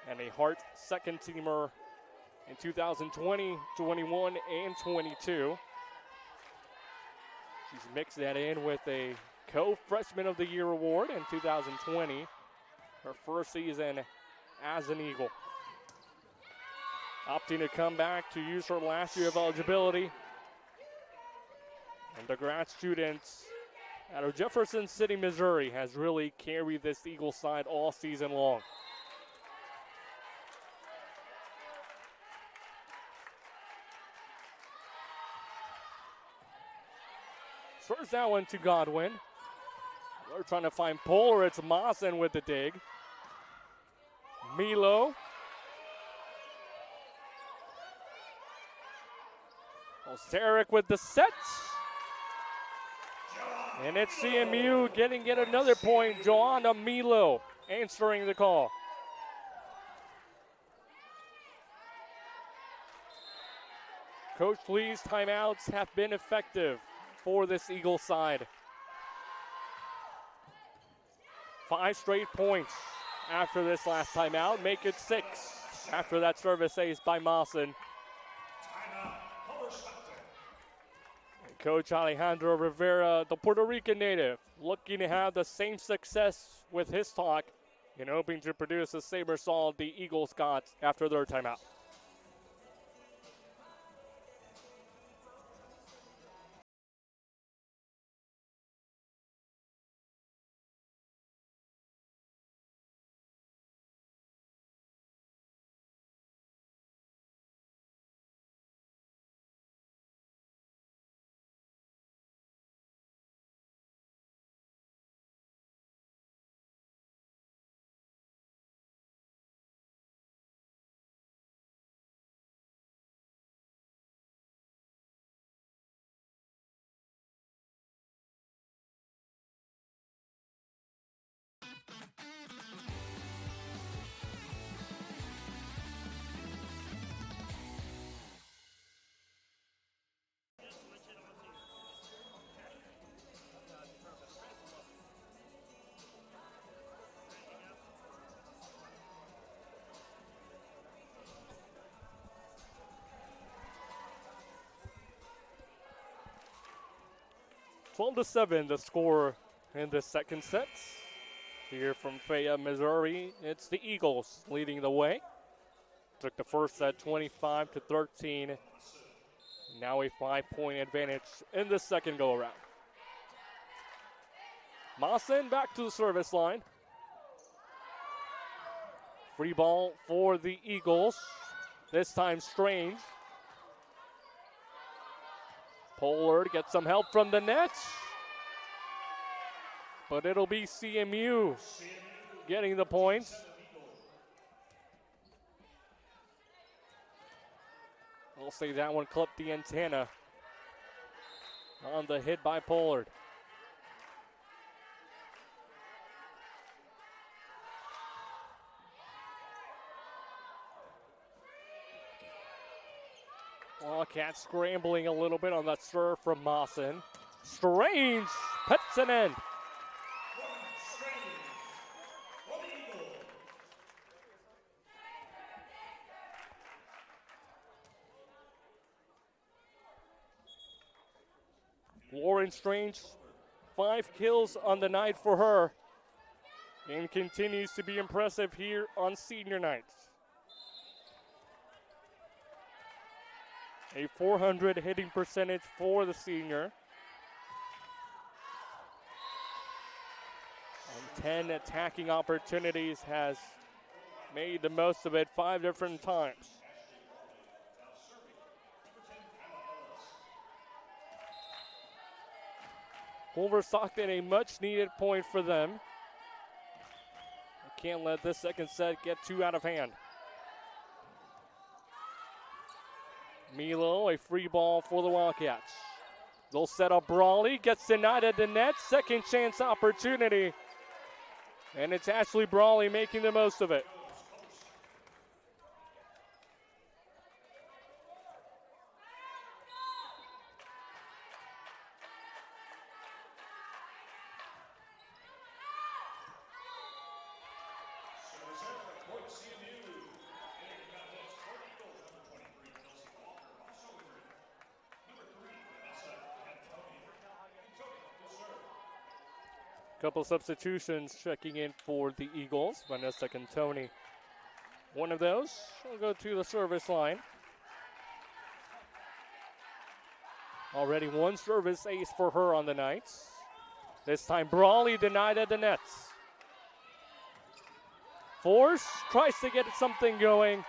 and a Hart second teamer in 2020, 21, and 22. She's mixed that in with a co-freshman of the year award in 2020, her first season as an Eagle. Opting to come back to use her last year of eligibility. And the grad students out of Jefferson City, Missouri has really carried this Eagle side all season long. First that one to Godwin. They're trying to find Polar. It's Mawson with the dig. Milo. Osteric with the set. And it's CMU getting yet another point. Joanna Milo answering the call. Coach Lee's timeouts have been effective for this Eagle side. 5 straight points after this last timeout. Make it 6 after that service ace by Mawson. Coach Alejandro Rivera, the Puerto Rican native, looking to have the same success with his talk and hoping to produce the same result the Eagles got after their timeout. 12-7 the score in the second set. Here from Fayette, Missouri, it's the Eagles leading the way. Took the first set 25-13. Now a 5-point advantage in the second go-around. Mawson back to the service line. Free ball for the Eagles. This time Strange. Pollard gets some help from the net. But it'll be CMU getting the points. We'll say that one clipped the antenna on the hit by Pollard. Wildcats scrambling a little bit on that serve from Mawson. Strange puts an end. Lauren Strange, 5 kills on the night for her, and continues to be impressive here on senior night. A .400 hitting percentage for the senior. On 10 attacking opportunities, has made the most of it 5 different times. Culver-Stockton, a much-needed point for them. Can't let this second set get too out of hand. Milo, a free ball for the Wildcats. They'll set up Brawley, gets denied at the net. Second chance opportunity. And it's Ashley Brawley making the most of it. Couple substitutions checking in for the Eagles. Vanessa Cantoni, one of those. We'll go to the service line. Already one service ace for her on the night. This time Brawley denied at the nets. Force tries to get something going.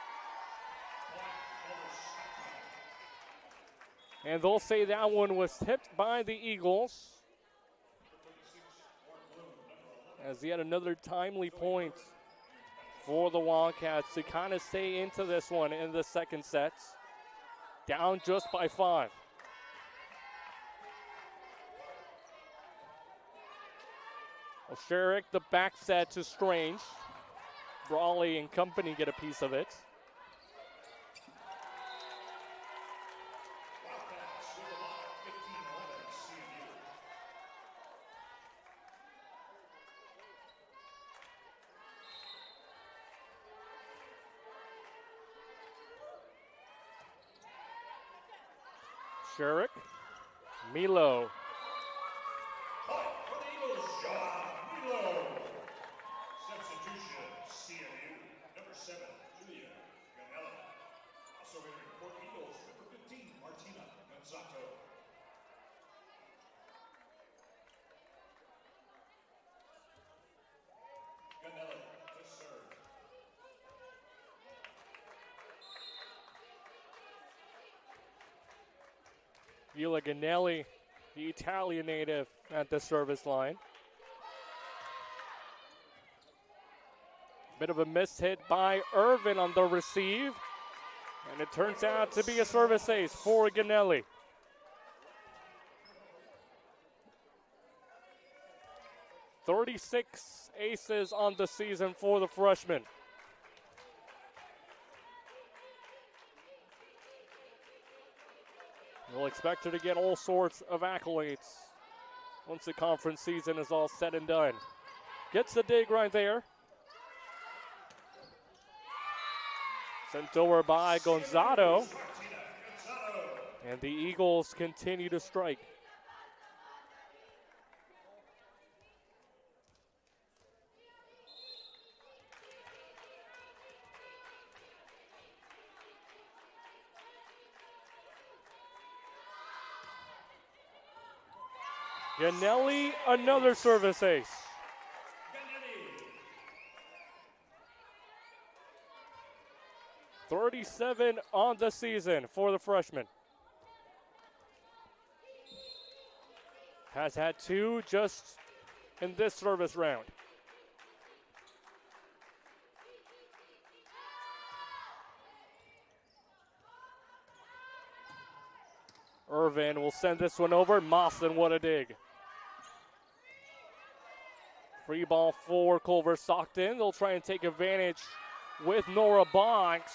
And they'll say that one was tipped by the Eagles. As yet another timely point for the Wildcats to kind of stay into this one in the second set. Down just by 5. Sherrick, the back set to Strange. Brawley and company get a piece of it. Sherrick, Milo. For the Eagles, Milo. Substitution, CMU, number 7, Julia Ganella. Also entering for Eagles, number 15, Martina Gonzato. Ganella to serve. Vila Ganelli, the Italian native, at the service line. Bit of a missed hit by Irvin on the receive. And it turns out to be a service ace for Ganelli. "36 aces on the season for the freshman. We'll expect her to get all sorts of accolades once the conference season is all said and done. Gets the dig right there. Sent over by Gonzato. And the Eagles continue to strike. Ganelli, another service ace. Ganelli. 37 on the season for the freshman. Has had 2 just in this service round. Irvin will send this one over. Mawson, what a dig. Free ball for Culver-Stockton. They'll try and take advantage with Nora Boggs.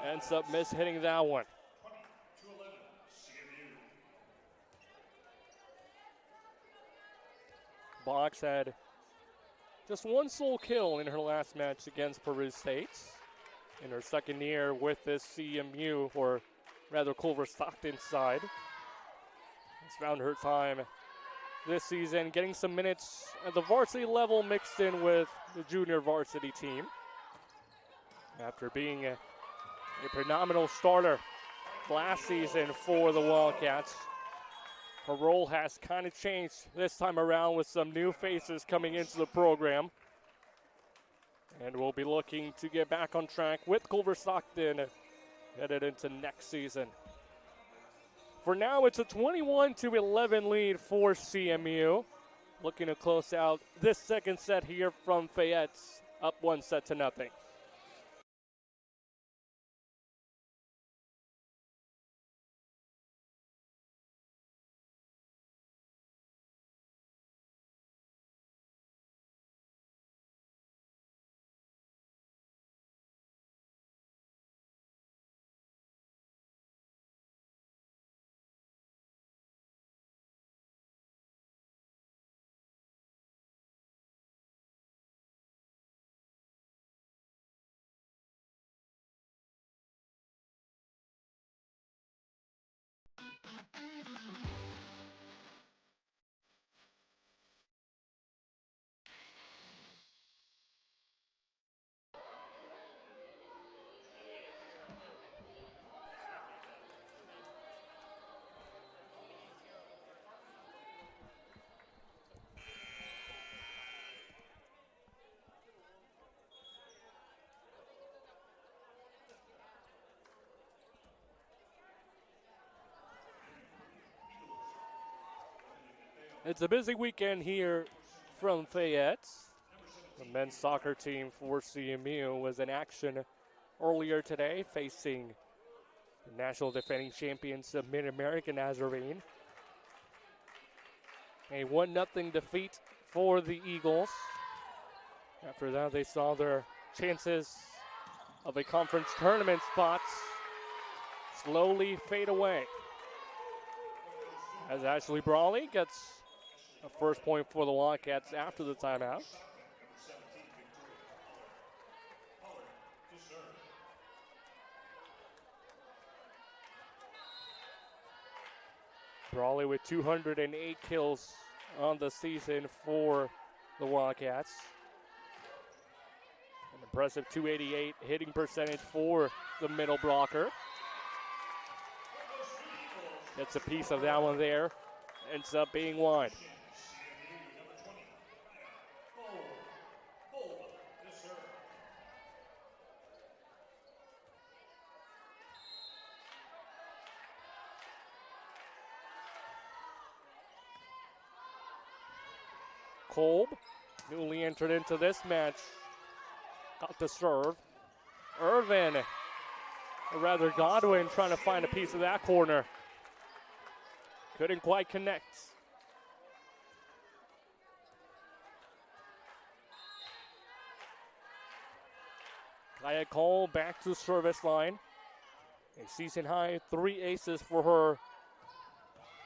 Ends up mishitting that one. 20-11, CMU. Boggs had just 1 sole kill in her last match against Peru State. In her second year with this CMU, or rather Culver-Stockton side. It's found her time this season, getting some minutes at the varsity level mixed in with the junior varsity team. After being a phenomenal starter last season for the Wildcats, her role has kind of changed this time around with some new faces coming into the program. And we'll be looking to get back on track with Culver-Stockton headed into next season. For now, it's a 21-11 lead for CMU. Looking to close out this second set here from Fayette, up 1-0. It's a busy weekend here from Fayette. The men's soccer team for CMU was in action earlier today, facing the national defending champions of Mid-America Nazarene. A 1-0 defeat for the Eagles. After that, they saw their chances of a conference tournament spot slowly fade away. As Ashley Brawley gets a first point for the Wildcats after the timeout. Brawley with 208 kills on the season for the Wildcats. An impressive 288 hitting percentage for the middle blocker. Gets a piece of that one there. Ends up being wide. Kolb, newly entered into this match, got the serve. Irvin, or rather Godwin, trying to find a piece of that corner. Couldn't quite connect. Kaya Cole back to service line. A season high 3 aces for her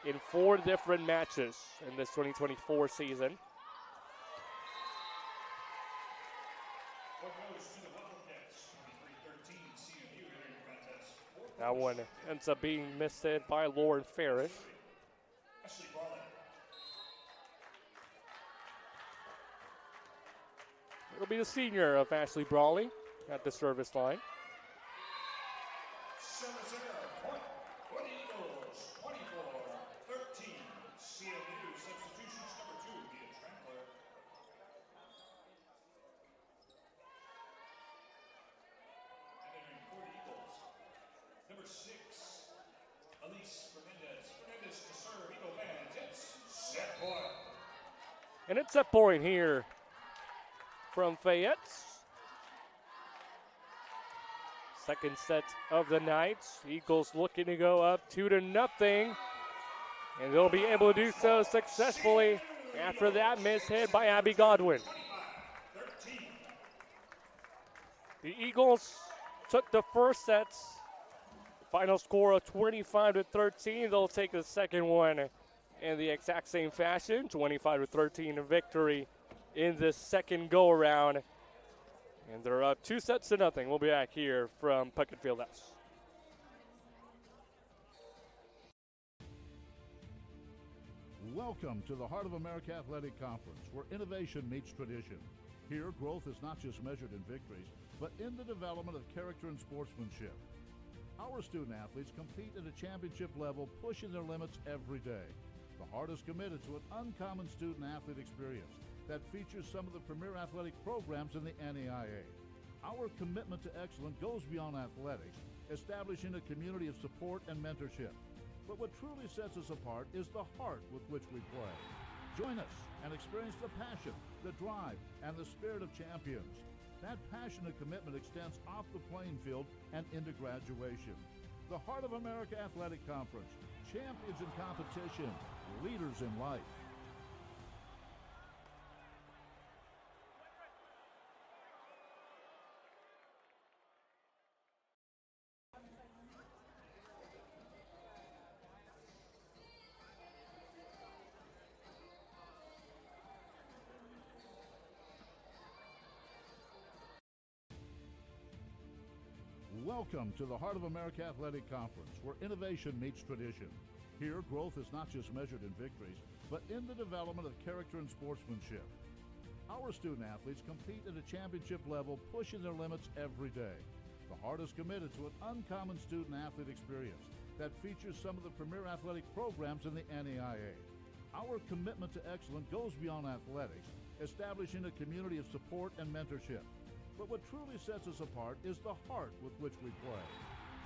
in 4 different matches in this 2024 season. That one ends up being missed by Lauren Ferris. It'll be the senior of Ashley Brawley at the service line. For the Eagles, 24-13. CMU substitutions number 2 via Trampler. Entering for the Eagles, number 6, Elise Fernandez. Fernandez to serve Eagle fans. It's set point. And it's set point here from Fayette. Second set of the night. Eagles looking to go up 2-0. And they'll be able to do so successfully after that miss hit by Abby Godwin. The Eagles took the first set. Final score of 25-13. They'll take the second one in the exact same fashion. 25-13 victory in this second go-around. And they're up 2-0. We'll be back here from Puckett Fieldhouse. Welcome to the Heart of America Athletic Conference, where innovation meets tradition. Here, growth is not just measured in victories, but in the development of character and sportsmanship. Our student athletes compete at a championship level, pushing their limits every day. The Heart is committed to an uncommon student athlete experience that features some of the premier athletic programs in the NAIA. Our commitment to excellence goes beyond athletics, establishing a community of support and mentorship. But what truly sets us apart is the heart with which we play. Join us and experience the passion, the drive, and the spirit of champions. That passion and commitment extends off the playing field and into graduation. The Heart of America Athletic Conference, champions in competition, leaders in life. Welcome to the Heart of America Athletic Conference, where innovation meets tradition. Here, growth is not just measured in victories, but in the development of character and sportsmanship. Our student athletes compete at a championship level, pushing their limits every day. The Heart is committed to an uncommon student athlete experience that features some of the premier athletic programs in the NAIA. Our commitment to excellence goes beyond athletics, establishing a community of support and mentorship. But what truly sets us apart is the heart with which we play.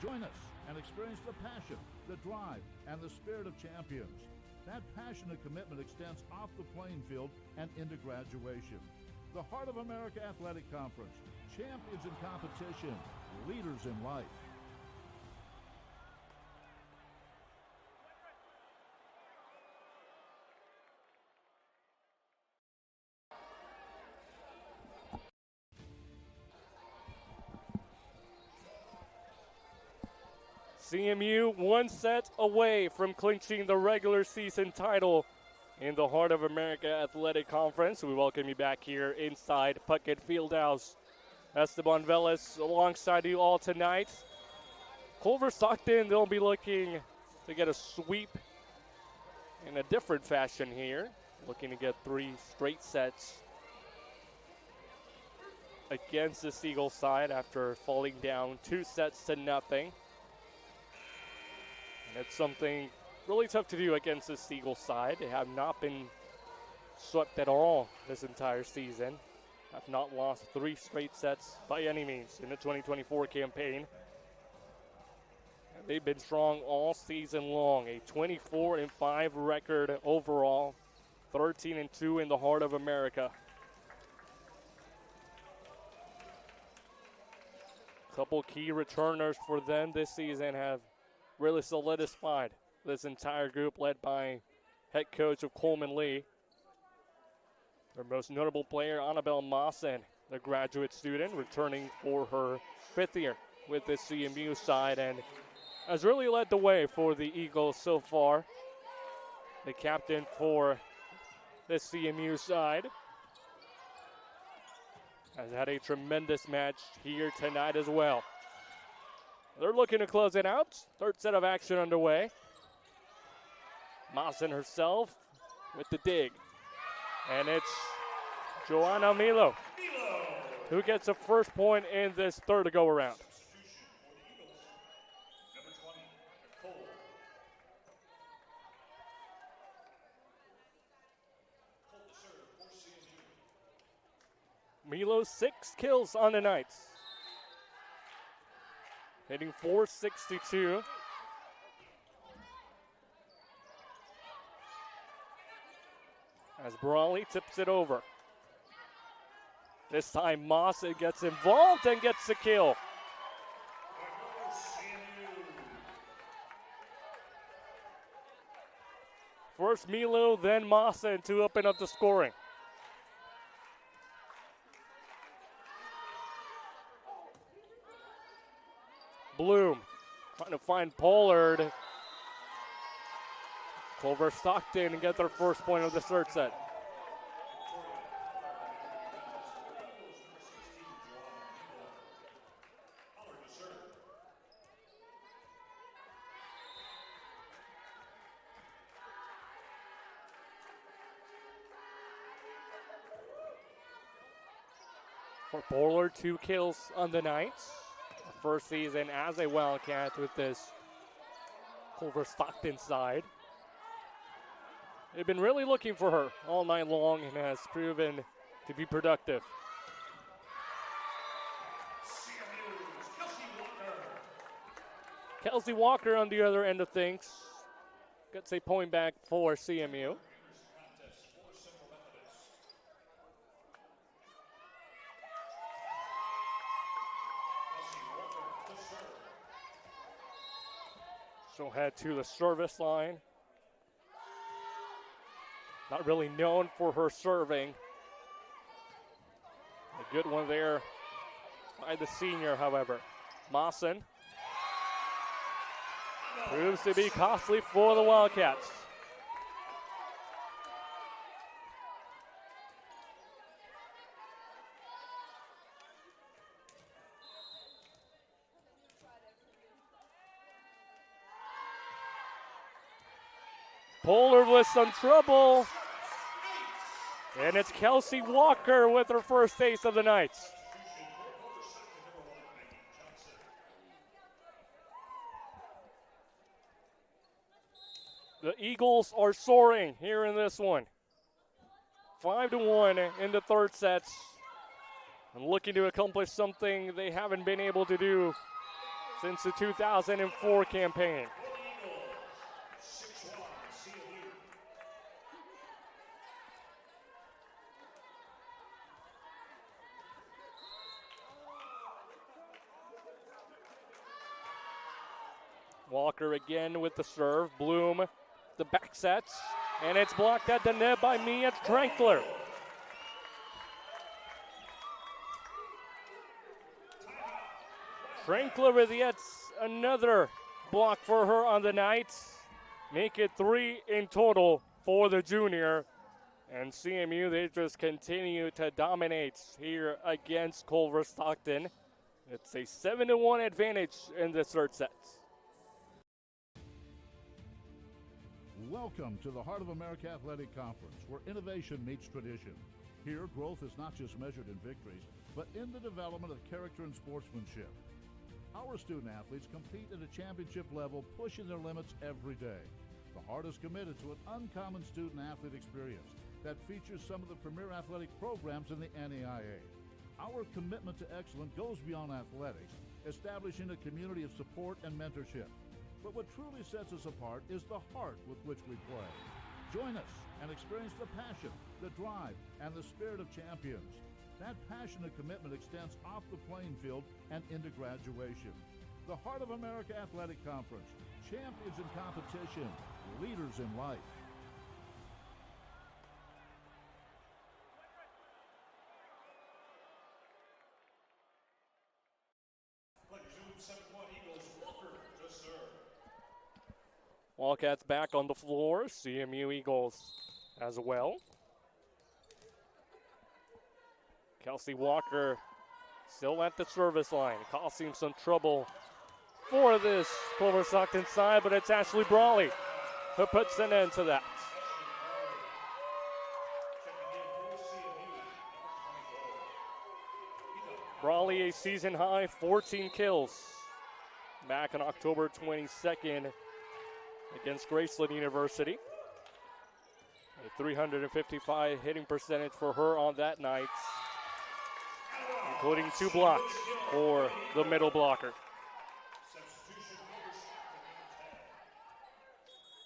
Join us and experience the passion, the drive, and the spirit of champions. That passion and commitment extends off the playing field and into graduation. The Heart of America Athletic Conference, champions in competition, leaders in life. CMU one set away from clinching the regular season title in the Heart of America Athletic Conference. We welcome you back here inside Puckett Fieldhouse. Esteban Velez alongside you all tonight. Culver-Stockton, they'll be looking to get a sweep in a different fashion here. Looking to get 3 straight sets against the Seagull side after falling down 2-0. It's something really tough to do against the Seagull side. They have not been swept at all this entire season. Have not lost 3 straight sets by any means in the 2024 campaign. And they've been strong all season long. A 24-5 record overall. 13-2 in the Heart of America. Couple key returners for them this season have really solidified this entire group, led by head coach of Coleman Lee. Their most notable player, Annabelle Mawson, the graduate student, returning for her 5th year with this CMU side and has really led the way for the Eagles so far. The captain for this CMU side has had a tremendous match here tonight as well. They're looking to close it out. 3rd set of action underway. Mawson herself with the dig. And it's Joanna Milo who gets the first point in this 3rd go-around. Cole. Cole to serve for CMU. Milo 6 kills on the Knights. Hitting .462. As Brawley tips it over. This time Massa gets involved and gets the kill. First Milo, then Massa to open up the scoring. Bloom trying to find Pollard. Culver-Stockton get their first point of the third set. For Pollard, 2 kills on the Knights. First season as a Wildcat with this Culver-Stockton side. They've been really looking for her all night long and has proven to be productive. Kelsey Walker on the other end of things gets a point back for CMU. She'll head to the service line. Not really known for her serving. A good one there by the senior, however. Mawson proves to be costly for the Wildcats. Pollard with some trouble. And it's Kelsey Walker with her first ace of the night. The Eagles are soaring here in this one. 5-1 in the third set. And looking to accomplish something they haven't been able to do since the 2004 campaign. Walker again with the serve. Bloom, the back sets, and it's blocked at the net by Mia Trankler. Trankler with yet another block for her on the night. Make it 3 in total for the junior. And CMU, they just continue to dominate here against Culver-Stockton. It's a 7-1 advantage in the third set. Welcome to the Heart of America Athletic Conference, where innovation meets tradition. Here, growth is not just measured in victories, but in the development of character and sportsmanship. Our student athletes compete at a championship level, pushing their limits every day. The Heart is committed to an uncommon student-athlete experience that features some of the premier athletic programs in the NAIA. Our commitment to excellence goes beyond athletics, establishing a community of support and mentorship. But what truly sets us apart is the heart with which we play. Join us and experience the passion, the drive, and the spirit of champions. That passion and commitment extends off the playing field and into graduation. The Heart of America Athletic Conference, champions in competition, leaders in life. Wildcats back on the floor. CMU Eagles as well. Kelsey Walker still at the service line, causing some trouble for this Culver-Stockton side, but it's Ashley Brawley who puts an end to that. Brawley, a season high 14 kills back on October 22nd against Graceland University. A 355 hitting percentage for her on that night, including 2 blocks for the middle blocker.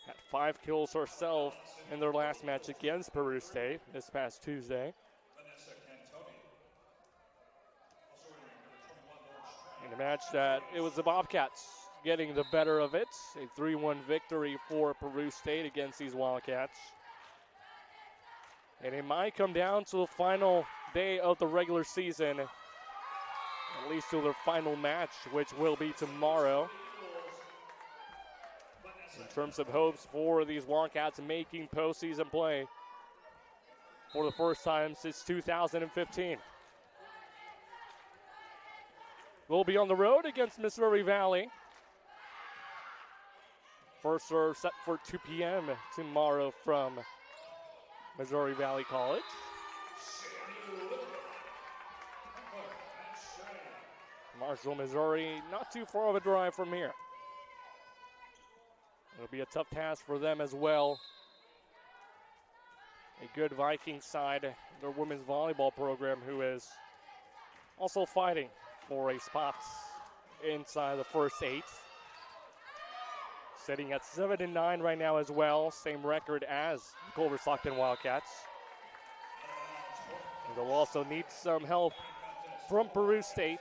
Had 5 kills herself in their last match against Peru State this past Tuesday. In a match that it was the Bobcats getting the better of it. A 3-1 victory for Peru State against these Wildcats. And it might come down to the final day of the regular season, at least to their final match, which will be tomorrow. In terms of hopes for these Wildcats making postseason play for the first time since 2015. We'll be on the road against Missouri Valley. First serve set for 2 p.m. tomorrow from Missouri Valley College. Marshall, Missouri, not too far of a drive from here. It'll be a tough task for them as well. A good Viking side, their women's volleyball program, who is also fighting for a spot inside the first 8. Sitting at 7-9 right now as well, same record as Culver-Stockton Wildcats. And they'll also need some help from Peru State,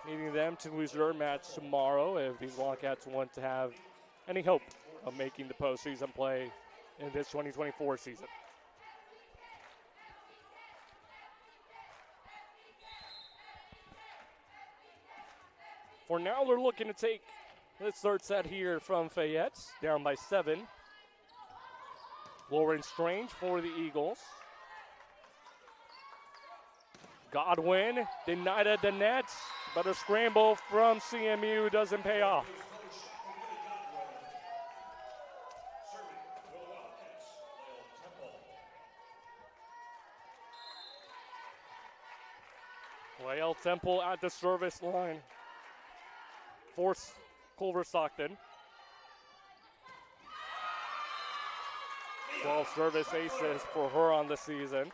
needing them to lose their match tomorrow if these Wildcats want to have any hope of making the postseason play in this 2024 season. For now, they're looking to take this third set here from Fayette, down by 7. Lauren Strange for the Eagles. Godwin denied at the net, but a scramble from CMU doesn't pay off. Lael Temple at the service line for Culver-Stockton. 12 service aces for her on the season.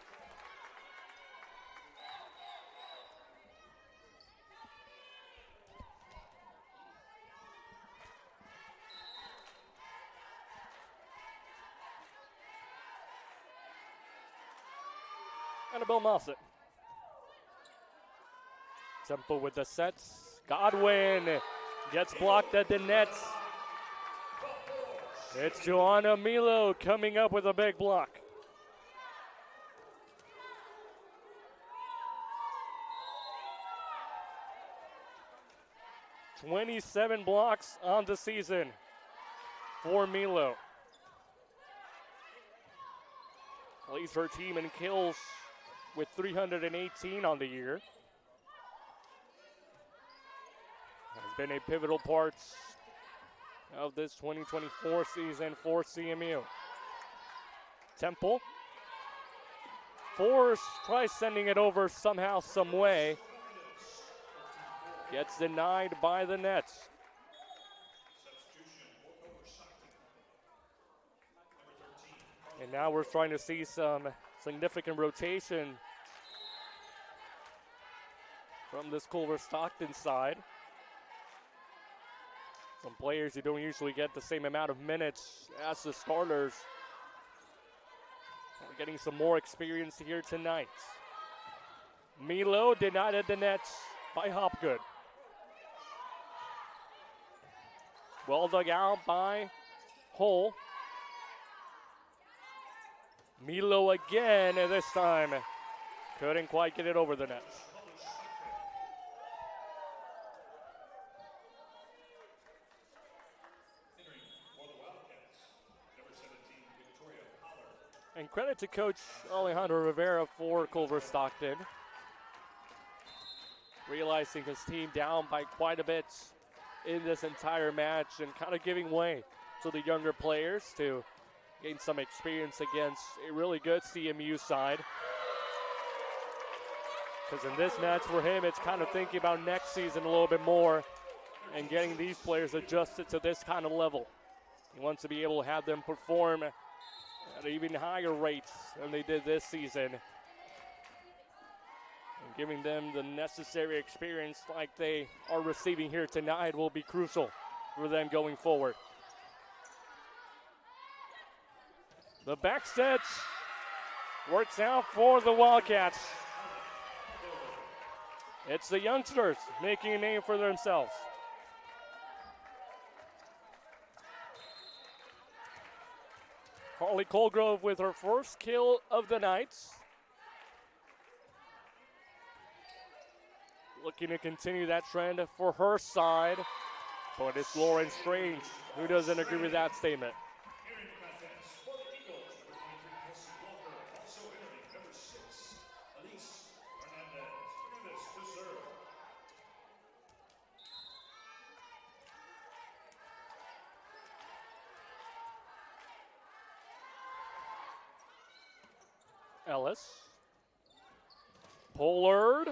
Annabelle Mossett. Temple with the sets. Godwin gets blocked at the net. It's Joanna Milo coming up with a big block. "27 blocks on the season for Milo. Leads her team in kills with 318 on the year. Has been a pivotal part of this 2024 season for CMU. Temple. Force tries sending it over somehow, some way. Gets denied by the Nets. And now we're trying to see some significant rotation from this Culver-Stockton side. Some players who don't usually get the same amount of minutes as the starters are getting some more experience here tonight. Milo denied at the net by Hopgood. Well dug out by Hull. Milo again, and this time couldn't quite get it over the net. And credit to Coach Alejandro Rivera for Culver-Stockton, realizing his team down by quite a bit in this entire match and kind of giving way to the younger players to gain some experience against a really good CMU side. Because in this match for him, it's kind of thinking about next season a little bit more and getting these players adjusted to this kind of level. He wants to be able to have them perform at even higher rates than they did this season. And giving them the necessary experience like they are receiving here tonight will be crucial for them going forward. The back stitch works out for the Wildcats. It's the youngsters making a name for themselves. Carly Colgrove with her first kill of the night. Looking to continue that trend for her side. But it's Lauren Strange who doesn't agree with that statement. Ellis. Pollard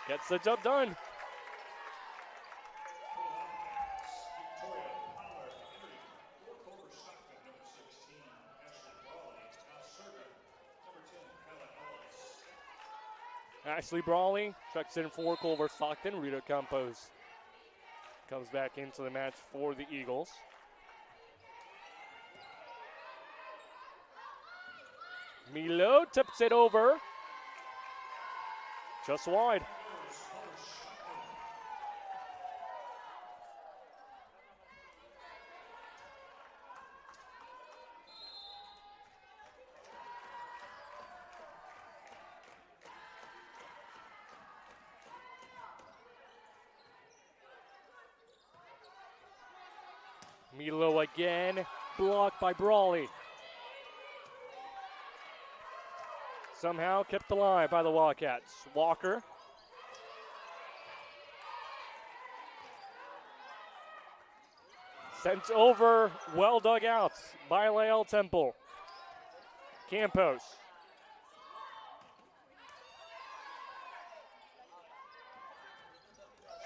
gets the job done. Ashley Brawley checks in for Culver-Stockton. Rita Campos comes back into the match for the Eagles. Milo tips it over. Just wide. Milo again, blocked by Brawley. Somehow kept alive by the Wildcats. Walker. Sent over, well dug out by Lael Temple. Campos.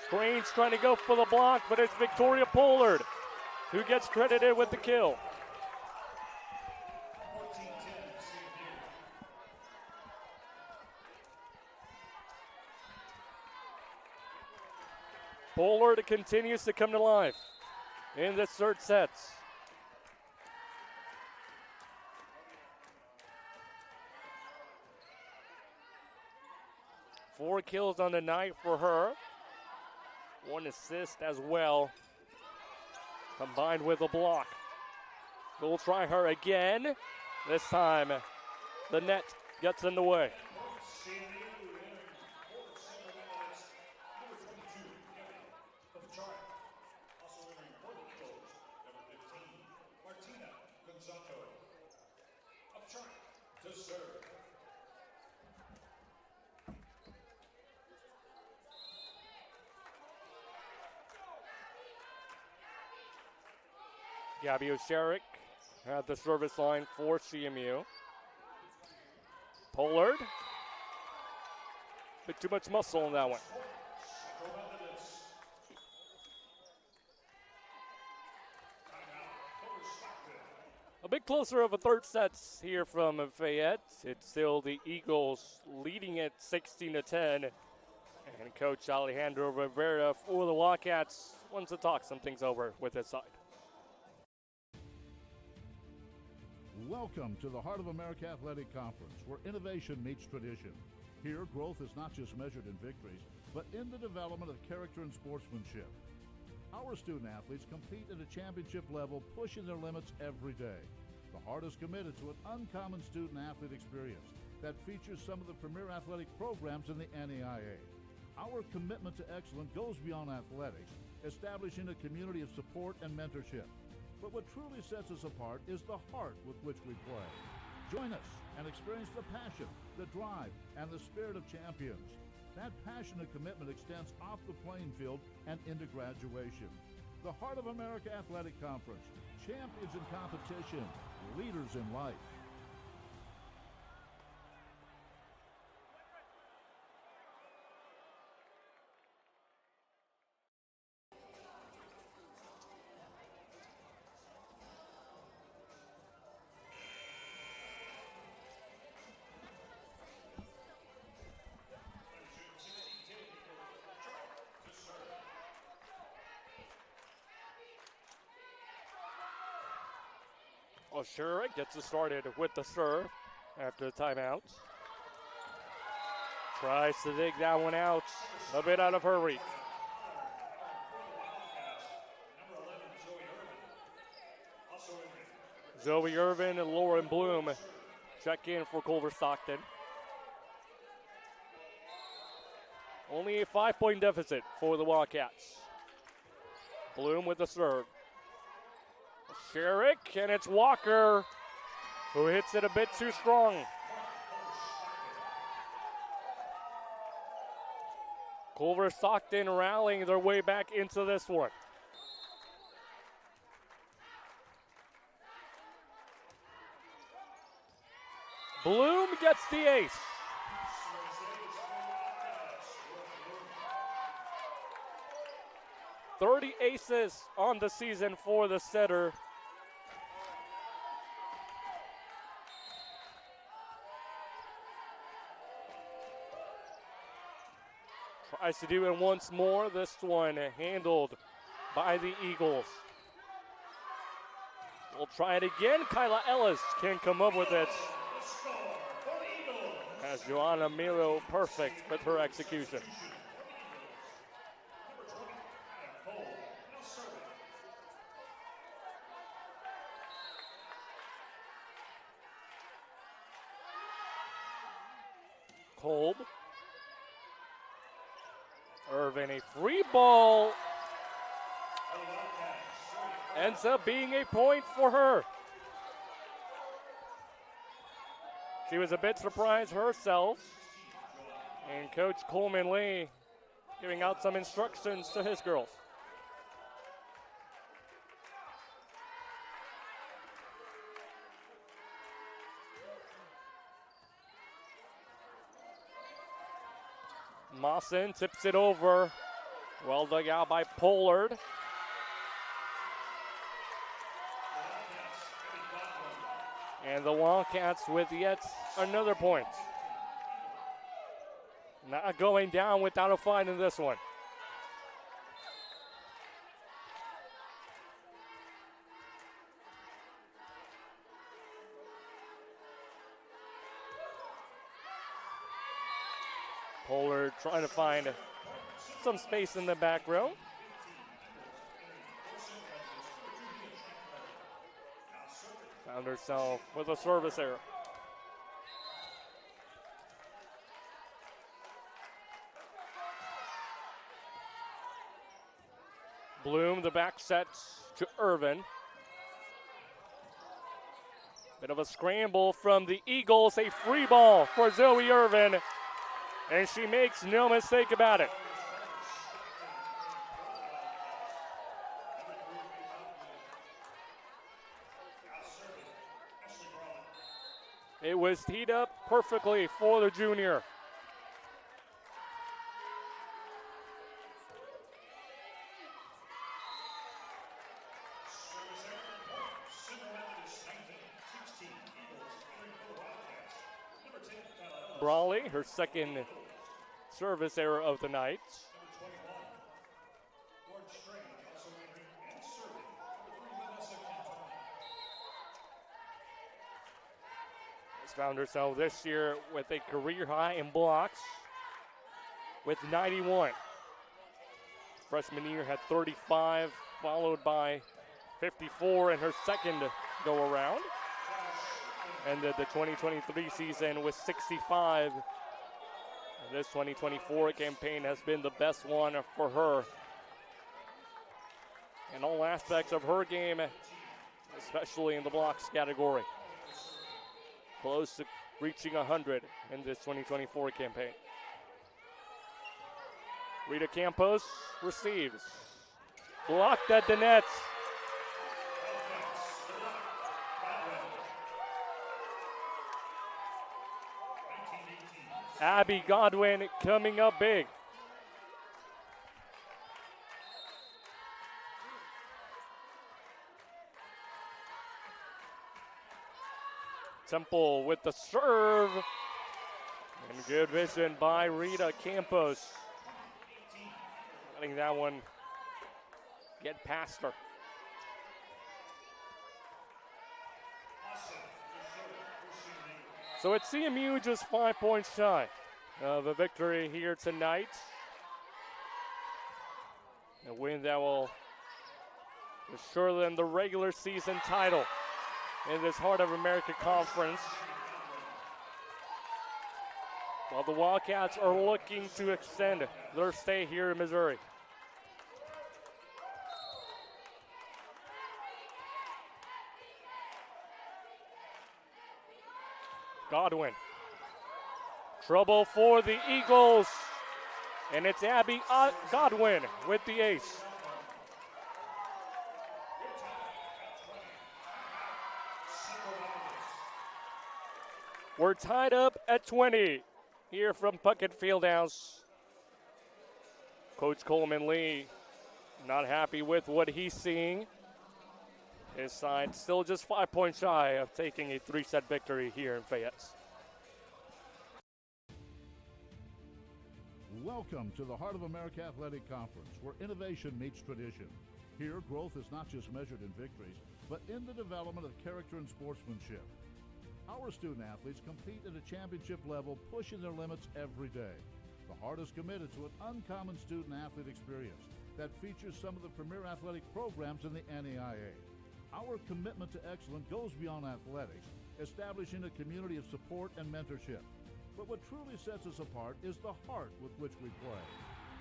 Strange trying to go for the block, but it's Victoria Pollard who gets credited with the kill. Pollard continues to come to life in this third set. Four kills on the night for her. One assist as well, combined with a block. We'll try her again. This time, the net gets in the way. Gabby Osherik at the service line for CMU. Pollard. Bit too much muscle in that one. A bit closer of a third set here from Fayette. It's still the Eagles leading at 16-10. And Coach Alejandro Rivera for the Wildcats wants to talk some things over with his side. Welcome to the Heart of America Athletic Conference, where innovation meets tradition. Here, growth is not just measured in victories, but in the development of character and sportsmanship. Our student athletes compete at a championship level, pushing their limits every day. The Heart is committed to an uncommon student-athlete experience that features some of the premier athletic programs in the NAIA. Our commitment to excellence goes beyond athletics, establishing a community of support and mentorship. But what truly sets us apart is the heart with which we play. Join us and experience the passion, the drive, and the spirit of champions. That passion and commitment extends off the playing field and into graduation. The Heart of America Athletic Conference, champions in competition, leaders in life. Sure, gets it started with the serve after the timeouts. Tries to dig that one out, a bit out of her reach. Zoe Irvin and Lauren Bloom check in for Culver-Stockton. Only a 5-point deficit for the Wildcats. Bloom with the serve. Sherrick, and it's Walker who hits it a bit too strong. Culver-Stockton rallying their way back into this one. Bloom gets the ace. "30 aces on the season for the setter. Tries to do it once more. This one handled by the Eagles. We'll try it again. Kyla Ellis can come up with it. As Joanna Miro perfect with her execution. Kolb. Irvin, a free ball. Ends up being a point for her. She was a bit surprised herself. And Coach Coleman Lee giving out some instructions to his girls. Mawson tips it over. Well dug out by Pollard. And the Wildcats with yet another point. Not going down without a fight in this one. Pollard trying to find some space in the back row. Found herself with a service error. Bloom, the back sets to Irvin. Bit of a scramble from the Eagles, a free ball for Zoe Irvin, and she makes no mistake about it. It was teed up perfectly for the junior. Brawley, her second service error of the night. Found herself this year with a career high in blocks with 91. Freshman year had 35, followed by 54 in her second go around. Ended the 2023 season with 65. And this 2024 campaign has been the best one for her in all aspects of her game, especially in the blocks category. Close to reaching 100 in this 2024 campaign. Rita Campos receives. Blocked at the net. Abby Godwin coming up big. Temple with the serve. And good vision by Rita Campos. Letting that one get past her. So it's CMU just 5 points shy of a victory here tonight. A win that will assure them the regular season title in this Heart of America Conference. While the Wildcats are looking to extend their stay here in Missouri. Godwin. Trouble for the Eagles. And it's Abby Godwin with the ace. We're tied up at 20 here from Puckett Fieldhouse. Coach Coleman Lee not happy with what he's seeing. His side still just 5 points shy of taking a 3-set victory here in Fayette. Welcome to the Heart of America Athletic Conference, where innovation meets tradition. Here, growth is not just measured in victories, but in the development of character and sportsmanship. Our student athletes compete at a championship level, pushing their limits every day. The Heart is committed to an uncommon student athlete experience that features some of the premier athletic programs in the NAIA. Our commitment to excellence goes beyond athletics, establishing a community of support and mentorship. But what truly sets us apart is the heart with which we play.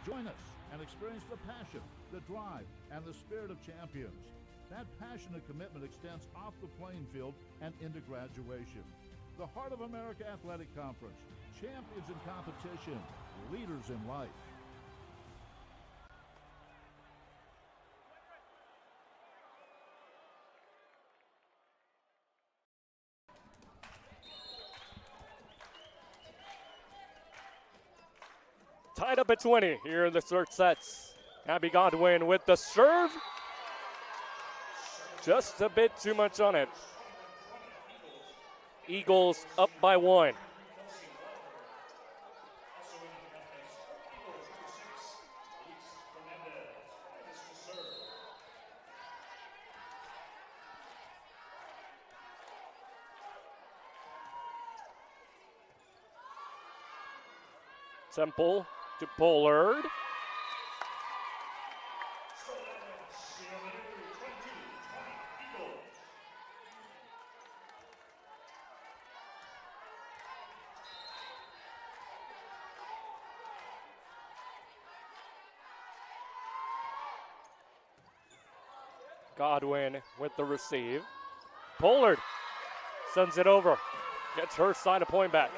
Join us and experience the passion, the drive, and the spirit of champions. That passion and commitment extends off the playing field and into graduation. The Heart of America Athletic Conference, champions in competition, leaders in life. Tied up at 20 here in the third sets. Abby Godwin with the serve. Just a bit too much on it. Eagles up by 1. Temple to Pollard. Godwin with the receive. Pollard sends it over. Gets her side of point back.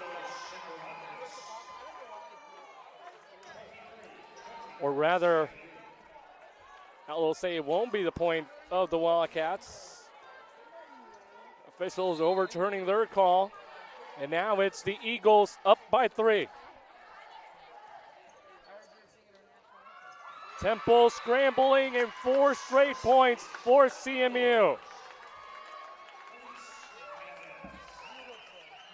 Or rather, I will say it won't be the point of the Wildcats. Officials overturning their call. And now it's the Eagles up by 3. Temple scrambling and 4 straight points for CMU.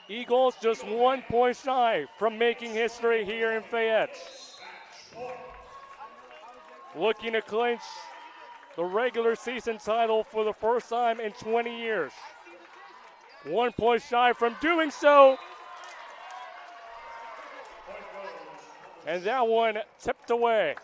Eagles just 1 point shy from making history here in Fayette. Looking to clinch the regular season title for the first time in 20 years. 1 point shy from doing so. And that one tipped away.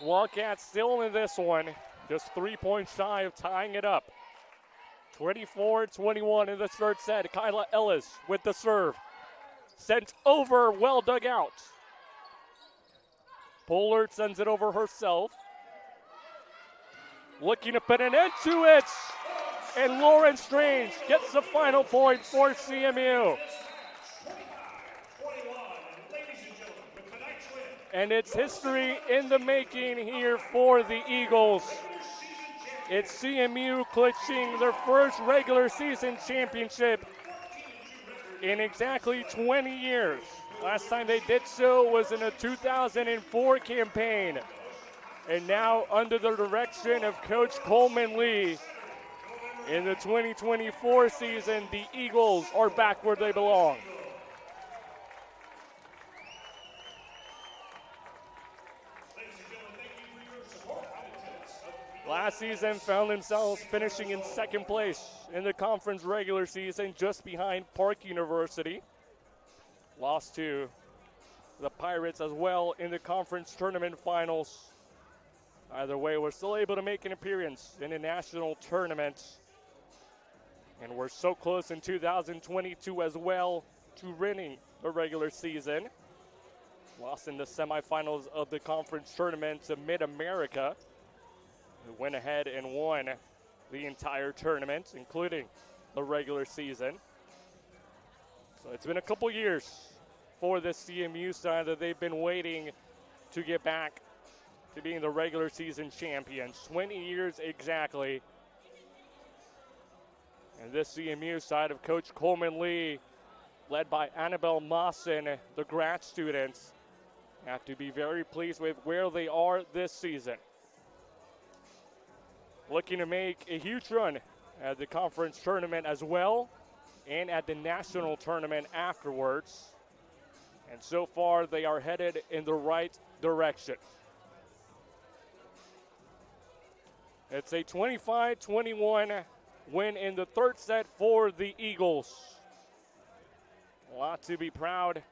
Wildcats still in this one, just 3 points shy of tying it up. 24-21 in the third set. Kyla Ellis with the serve. Sent over, well dug out. Pollard sends it over herself. Looking to put an end to it. And Lauren Strange gets the final point for CMU. And it's history in the making here for the Eagles. It's CMU clinching their first regular season championship in exactly 20 years. Last time they did so was in a 2004 campaign. And now under the direction of Coach Coleman Lee, in the 2024 season, the Eagles are back where they belong. last season found themselves finishing in second place in the conference regular season, just behind Park University. Lost to the Pirates as well in the conference tournament finals. Either way, we're still able to make an appearance in a national tournament. And we're so close in 2022 as well to winning the regular season. Lost in the semifinals of the conference tournament to Mid-America, who went ahead and won the entire tournament, including the regular season. So it's been a couple years for the CMU side that they've been waiting to get back to being the regular season champions. 20 years exactly. And this CMU side of Coach Coleman Lee, led by Annabelle Mawson, the grad students, have to be very pleased with where they are this season. Looking to make a huge run at the conference tournament as well, and at the national tournament afterwards. And so far, they are headed in the right direction. It's a 25-21 win in the third set for the Eagles. A lot to be proud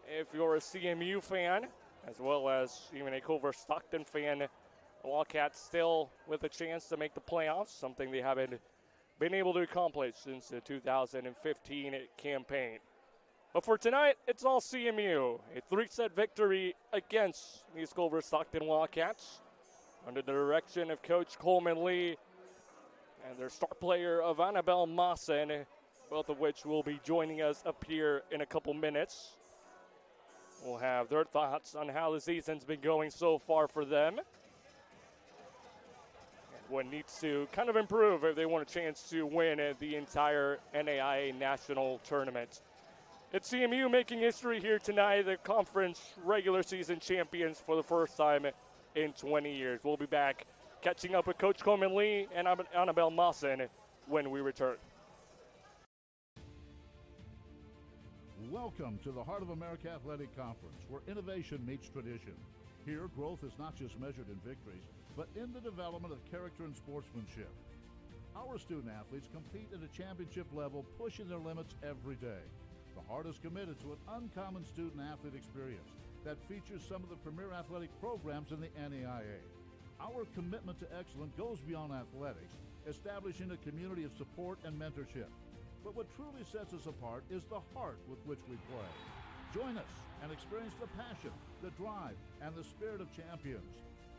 if you're a CMU fan, as well as even a Culver-Stockton fan. The Wildcats still with a chance to make the playoffs, something they haven't been able to accomplish since the 2015 campaign. But for tonight, it's all CMU. A 3-set victory against these Culver-Stockton Wildcats under the direction of Coach Coleman Lee and their star player of Annabelle Mawson, both of which will be joining us up here in a couple minutes. We'll have their thoughts on how the season's been going so far for them, and what needs to kind of improve if they want a chance to win the entire NAIA National Tournament. It's CMU making history here tonight, the conference regular season champions for the first time in 20 years. We'll be back catching up with Coach Coleman Lee and Annabelle Mawson when we return. Welcome to the Heart of America Athletic Conference, where innovation meets tradition. Here, growth is not just measured in victories, but in the development of character and sportsmanship. Our student athletes compete at a championship level, pushing their limits every day. The Heart is committed to an uncommon student-athlete experience that features some of the premier athletic programs in the NAIA. Our commitment to excellence goes beyond athletics, establishing a community of support and mentorship. But what truly sets us apart is the heart with which we play. Join us and experience the passion, the drive, and the spirit of champions.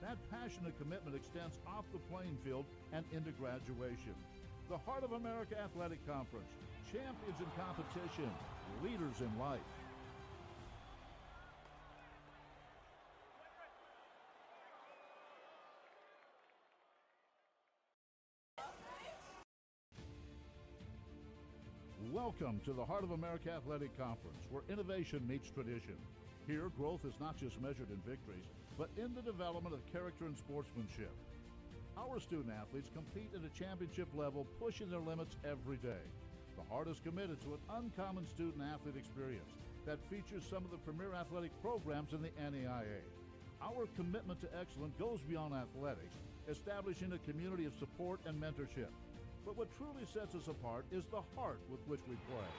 That passion and commitment extends off the playing field and into graduation. The Heart of America Athletic Conference, champions in competition, leaders in life. Welcome to the Heart of America Athletic Conference, where innovation meets tradition. Here, growth is not just measured in victories, but in the development of character and sportsmanship. Our student athletes compete at a championship level, pushing their limits every day. The Heart is committed to an uncommon student-athlete experience that features some of the premier athletic programs in the NAIA. Our commitment to excellence goes beyond athletics, establishing a community of support and mentorship. But what truly sets us apart is the heart with which we play.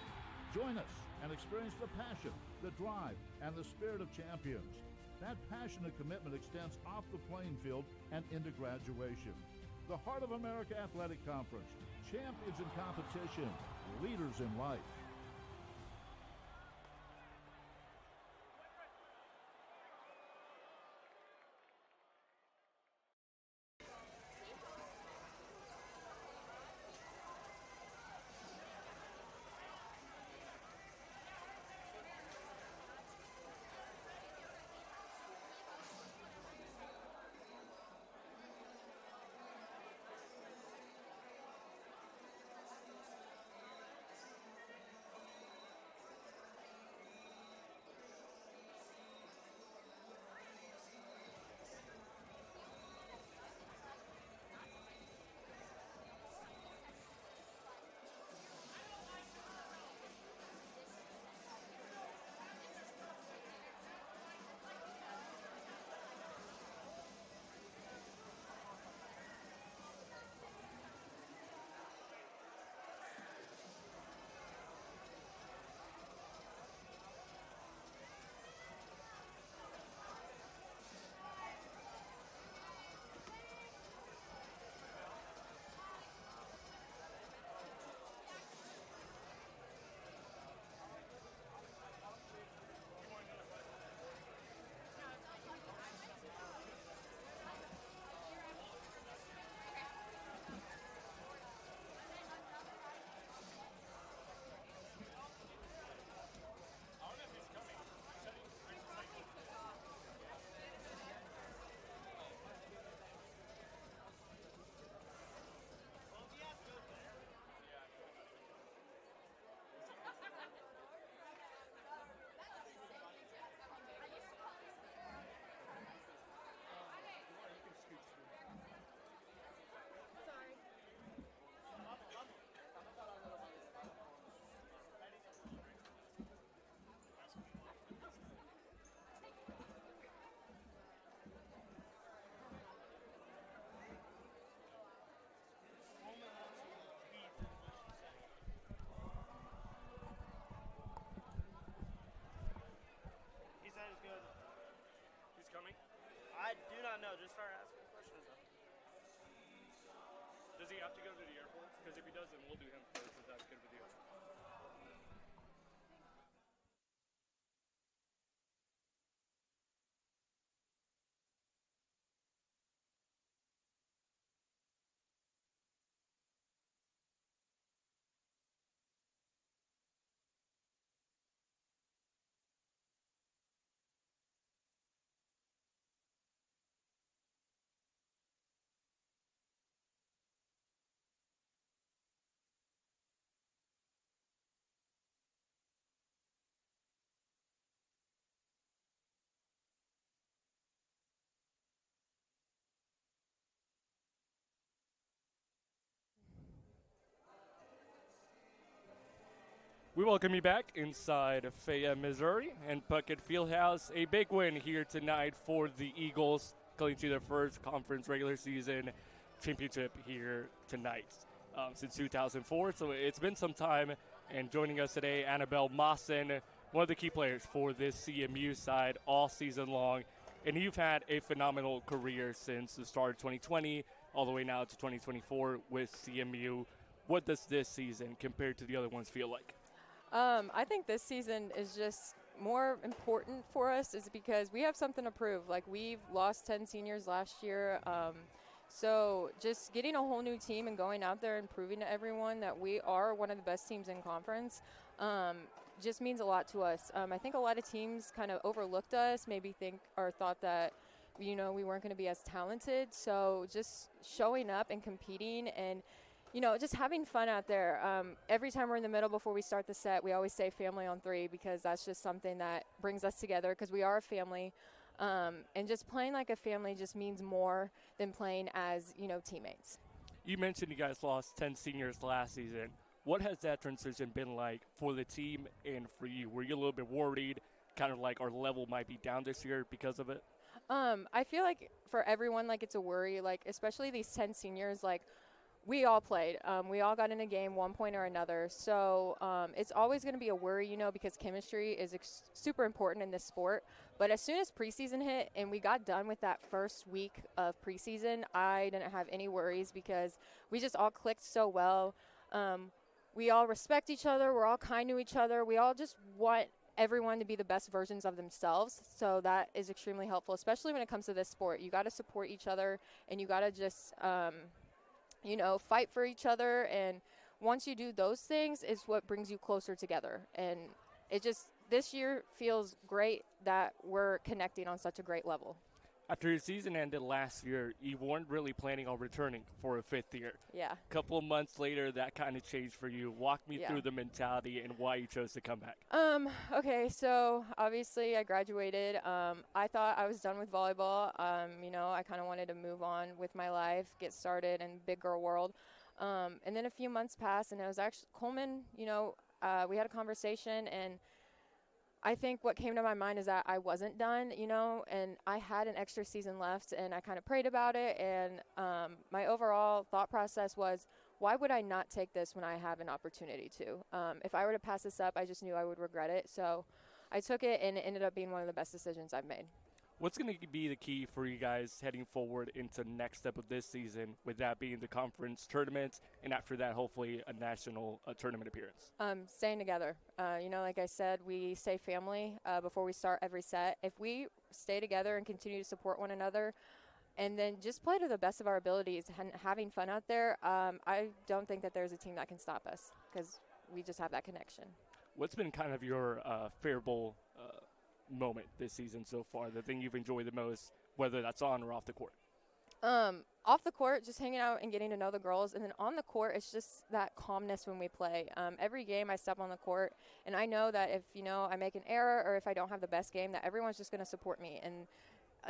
Join us and experience the passion, the drive, and the spirit of champions. That passion and commitment extends off the playing field and into graduation. The Heart of America Athletic Conference, champions in competition, leaders in life. No, just start asking questions. Does he have to go to the airport? Because if he doesn't, we'll do him first if that's good with you. We welcome you back inside Fayette, Missouri, and Puckett Fieldhouse. A big win here tonight for the Eagles, going to their first conference regular season championship here tonight since 2004. So it's been some time. And joining us today, Annabelle Mawson, one of the key players for this CMU side all season long. And you've had a phenomenal career since the start of 2020 all the way now to 2024 with CMU. What does this season compared to the other ones feel like? I think this season is just more important for us is because we have something to prove. Like, we've lost 10 seniors last year. So just getting a whole new team and going out there and proving to everyone that we are one of the best teams in conference just means a lot to us. I think a lot of teams kind of overlooked us, maybe think or thought that, we weren't going to be as talented. So just showing up and competing and just having fun out there. Every time we're in the middle before we start the set, we always say family on three because that's just something that brings us together because we are a family. And just playing like a family just means more than playing as, teammates. You mentioned you guys lost 10 seniors last season. What has that transition been like for the team and for you? Were you a little bit worried, kind of like our level might be down this year because of it? I feel like for everyone, like, it's a worry, like, especially these 10 seniors, like, we all played. We all got in a game one point or another. So it's always going to be a worry, because chemistry is super important in this sport. But as soon as preseason hit and we got done with that first week of preseason, I didn't have any worries because we just all clicked so well. We all respect each other. We're all kind to each other. We all just want everyone to be the best versions of themselves. So that is extremely helpful, especially when it comes to this sport. You got to support each other and you got to just fight for each other, and once you do those things is what brings you closer together. And this year feels great that we're connecting on such a great level. After your season ended last year, you weren't really planning on returning for a fifth year. Yeah. A couple of months later, that kind of changed for you. Walk me through the mentality and why you chose to come back. Okay, so obviously I graduated. I thought I was done with volleyball. I kind of wanted to move on with my life, get started in big girl world. And then a few months passed, and it was actually Coleman, we had a conversation, and I think what came to my mind is that I wasn't done, and I had an extra season left, and I kind of prayed about it, and my overall thought process was, why would I not take this when I have an opportunity to? If I were to pass this up, I just knew I would regret it, so I took it, and it ended up being one of the best decisions I've made. What's going to be the key for you guys heading forward into the next step of this season, with that being the conference tournament, and after that, hopefully, a national tournament appearance? Staying together. Like I said, we say family before we start every set. If we stay together and continue to support one another and then just play to the best of our abilities and having fun out there, I don't think that there's a team that can stop us because we just have that connection. What's been kind of your favorable moment this season so far, the thing you've enjoyed the most, whether that's on or off the court? Off the court, just hanging out and getting to know the girls, and then on the court, it's just that calmness when we play. Every game I step on the court, and I know that if, I make an error or if I don't have the best game, that everyone's just going to support me. And,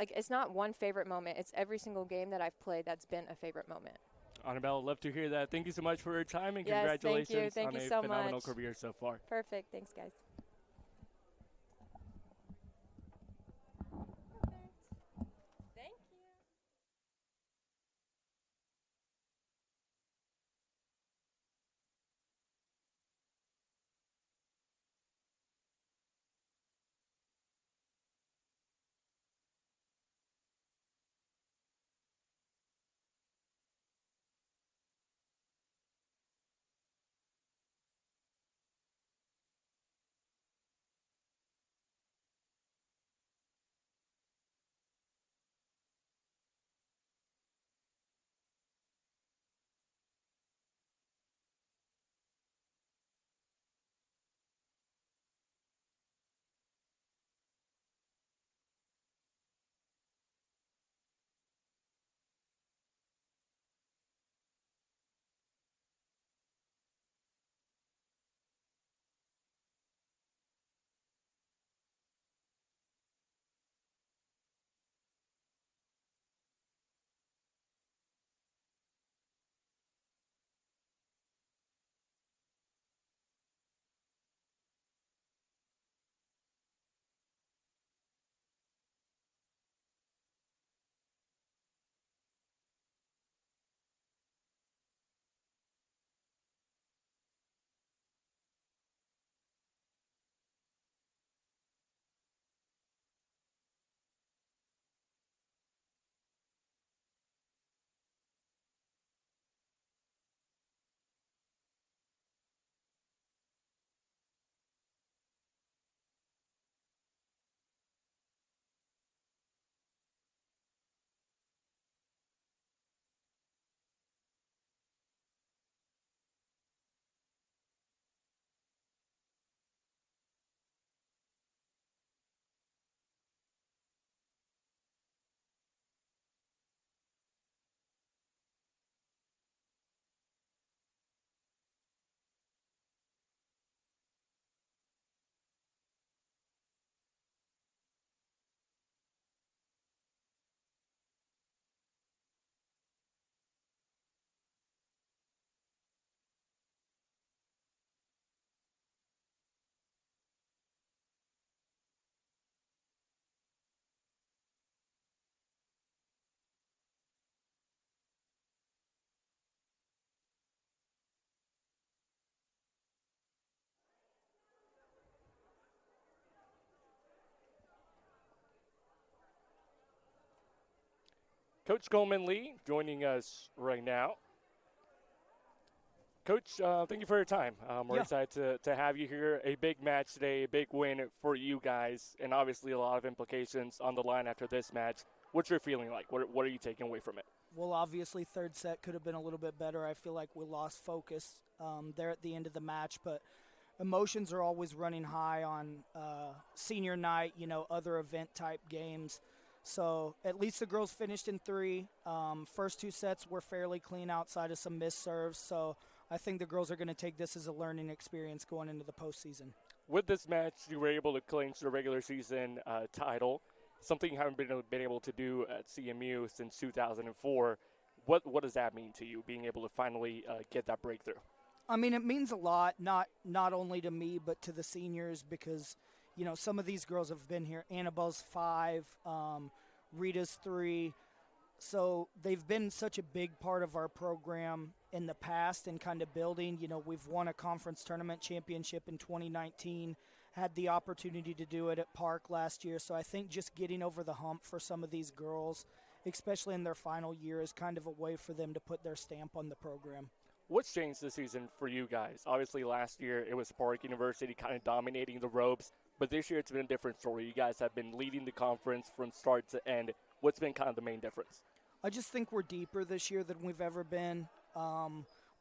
it's not one favorite moment. It's every single game that I've played that's been a favorite moment. Annabelle, love to hear that. Thank you so much for your time, and yes, congratulations thank on you a so phenomenal much. career so far. Perfect. Thanks, guys. Coach Goldman Lee joining us right now. Coach, thank you for your time. We're excited to have you here. A big match today, a big win for you guys, and obviously a lot of implications on the line after this match. What's your feeling like? What are you taking away from it? Well, obviously, third set could have been a little bit better. I feel like we lost focus there at the end of the match, but emotions are always running high on senior night, other event-type games. So at least the girls finished in 3. First 2 sets were fairly clean outside of some missed serves, so I think the girls are going to take this as a learning experience going into the postseason. With this match, you were able to clinch the regular season title, something you haven't been able to do at CMU since 2004. What does that mean to you, being able to finally get that breakthrough? I mean, it means a lot, not only to me but to the seniors, because some of these girls have been here. Annabelle's 5, Rita's 3. So they've been such a big part of our program in the past and kind of building. We've won a conference tournament championship in 2019, had the opportunity to do it at Park last year. So I think just getting over the hump for some of these girls, especially in their final year, is kind of a way for them to put their stamp on the program. What's changed this season for you guys? Obviously last year it was Park University kind of dominating the ropes, but this year it's been a different story. You guys have been leading the conference from start to end. What's been kind of the main difference? I just think we're deeper this year than we've ever been.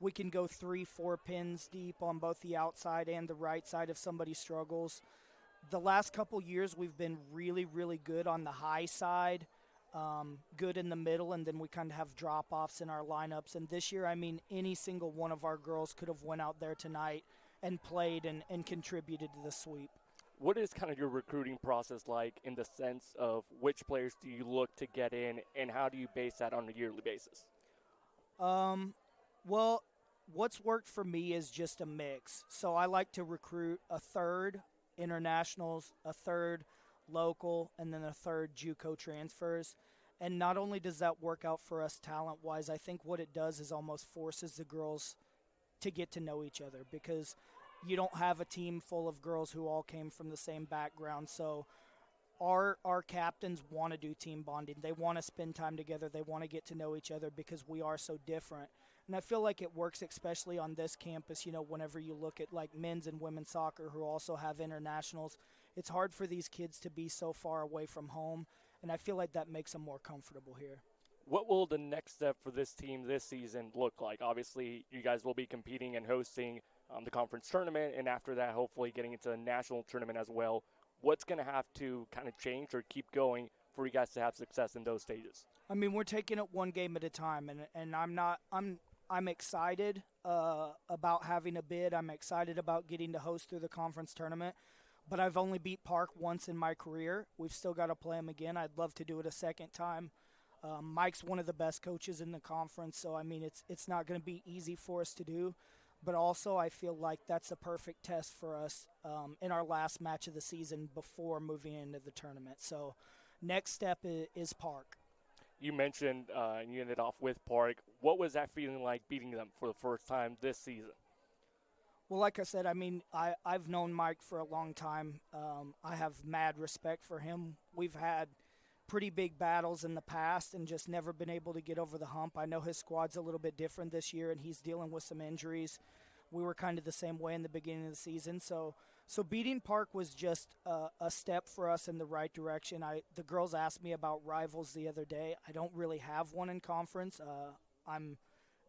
We can go 3-4 pins deep on both the outside and the right side if somebody struggles. The last couple years we've been really, really good on the high side, good in the middle, and then we kind of have drop-offs in our lineups. And this year, I mean, any single one of our girls could have went out there tonight and played and contributed to the sweep. What is kind of your recruiting process like in the sense of which players do you look to get in, and how do you base that on a yearly basis? Well, what's worked for me is just a mix. So I like to recruit a third internationals, a third local, and then a third JUCO transfers. And not only does that work out for us talent-wise, I think what it does is almost forces the girls to get to know each other, because you don't have a team full of girls who all came from the same background. So our captains want to do team bonding. They want to spend time together. They want to get to know each other because we are so different. And I feel like it works especially on this campus, whenever you look at like men's and women's soccer who also have internationals. It's hard for these kids to be so far away from home, and I feel like that makes them more comfortable here. What will the next step for this team this season look like? Obviously, you guys will be competing and hosting the conference tournament, and after that, hopefully getting into a national tournament as well. What's going to have to kind of change or keep going for you guys to have success in those stages? I mean, we're taking it one game at a time, and I'm excited about having a bid. I'm excited about getting to host through the conference tournament, but I've only beat Park once in my career. We've still got to play them again. I'd love to do it a second time. Mike's one of the best coaches in the conference, so I mean, it's not going to be easy for us to do. But also, I feel like that's a perfect test for us in our last match of the season before moving into the tournament. So next step is Park. You mentioned and you ended off with Park. What was that feeling like beating them for the first time this season? Well, like I said, I mean, I've known Mike for a long time. I have mad respect for him. We've had pretty big battles in the past and just never been able to get over the hump. I know his squad's a little bit different this year, and he's dealing with some injuries. We were kind of the same way in the beginning of the season. So beating Park was just a step for us in the right direction. The girls asked me about rivals the other day. I don't really have one in conference. I'm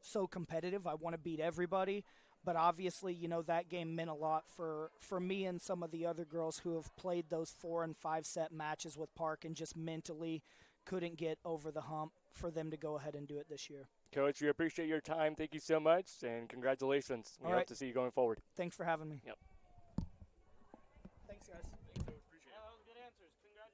so competitive. I want to beat everybody. But obviously, that game meant a lot for me and some of the other girls who have played those 4- and 5-set matches with Park and just mentally couldn't get over the hump for them to go ahead and do it this year. Coach, we appreciate your time. Thank you so much, and congratulations. We hope to see you going forward. Thanks for having me. Yep. Thanks, guys. Thanks, Coach. Appreciate it. That was good answers. Congrats.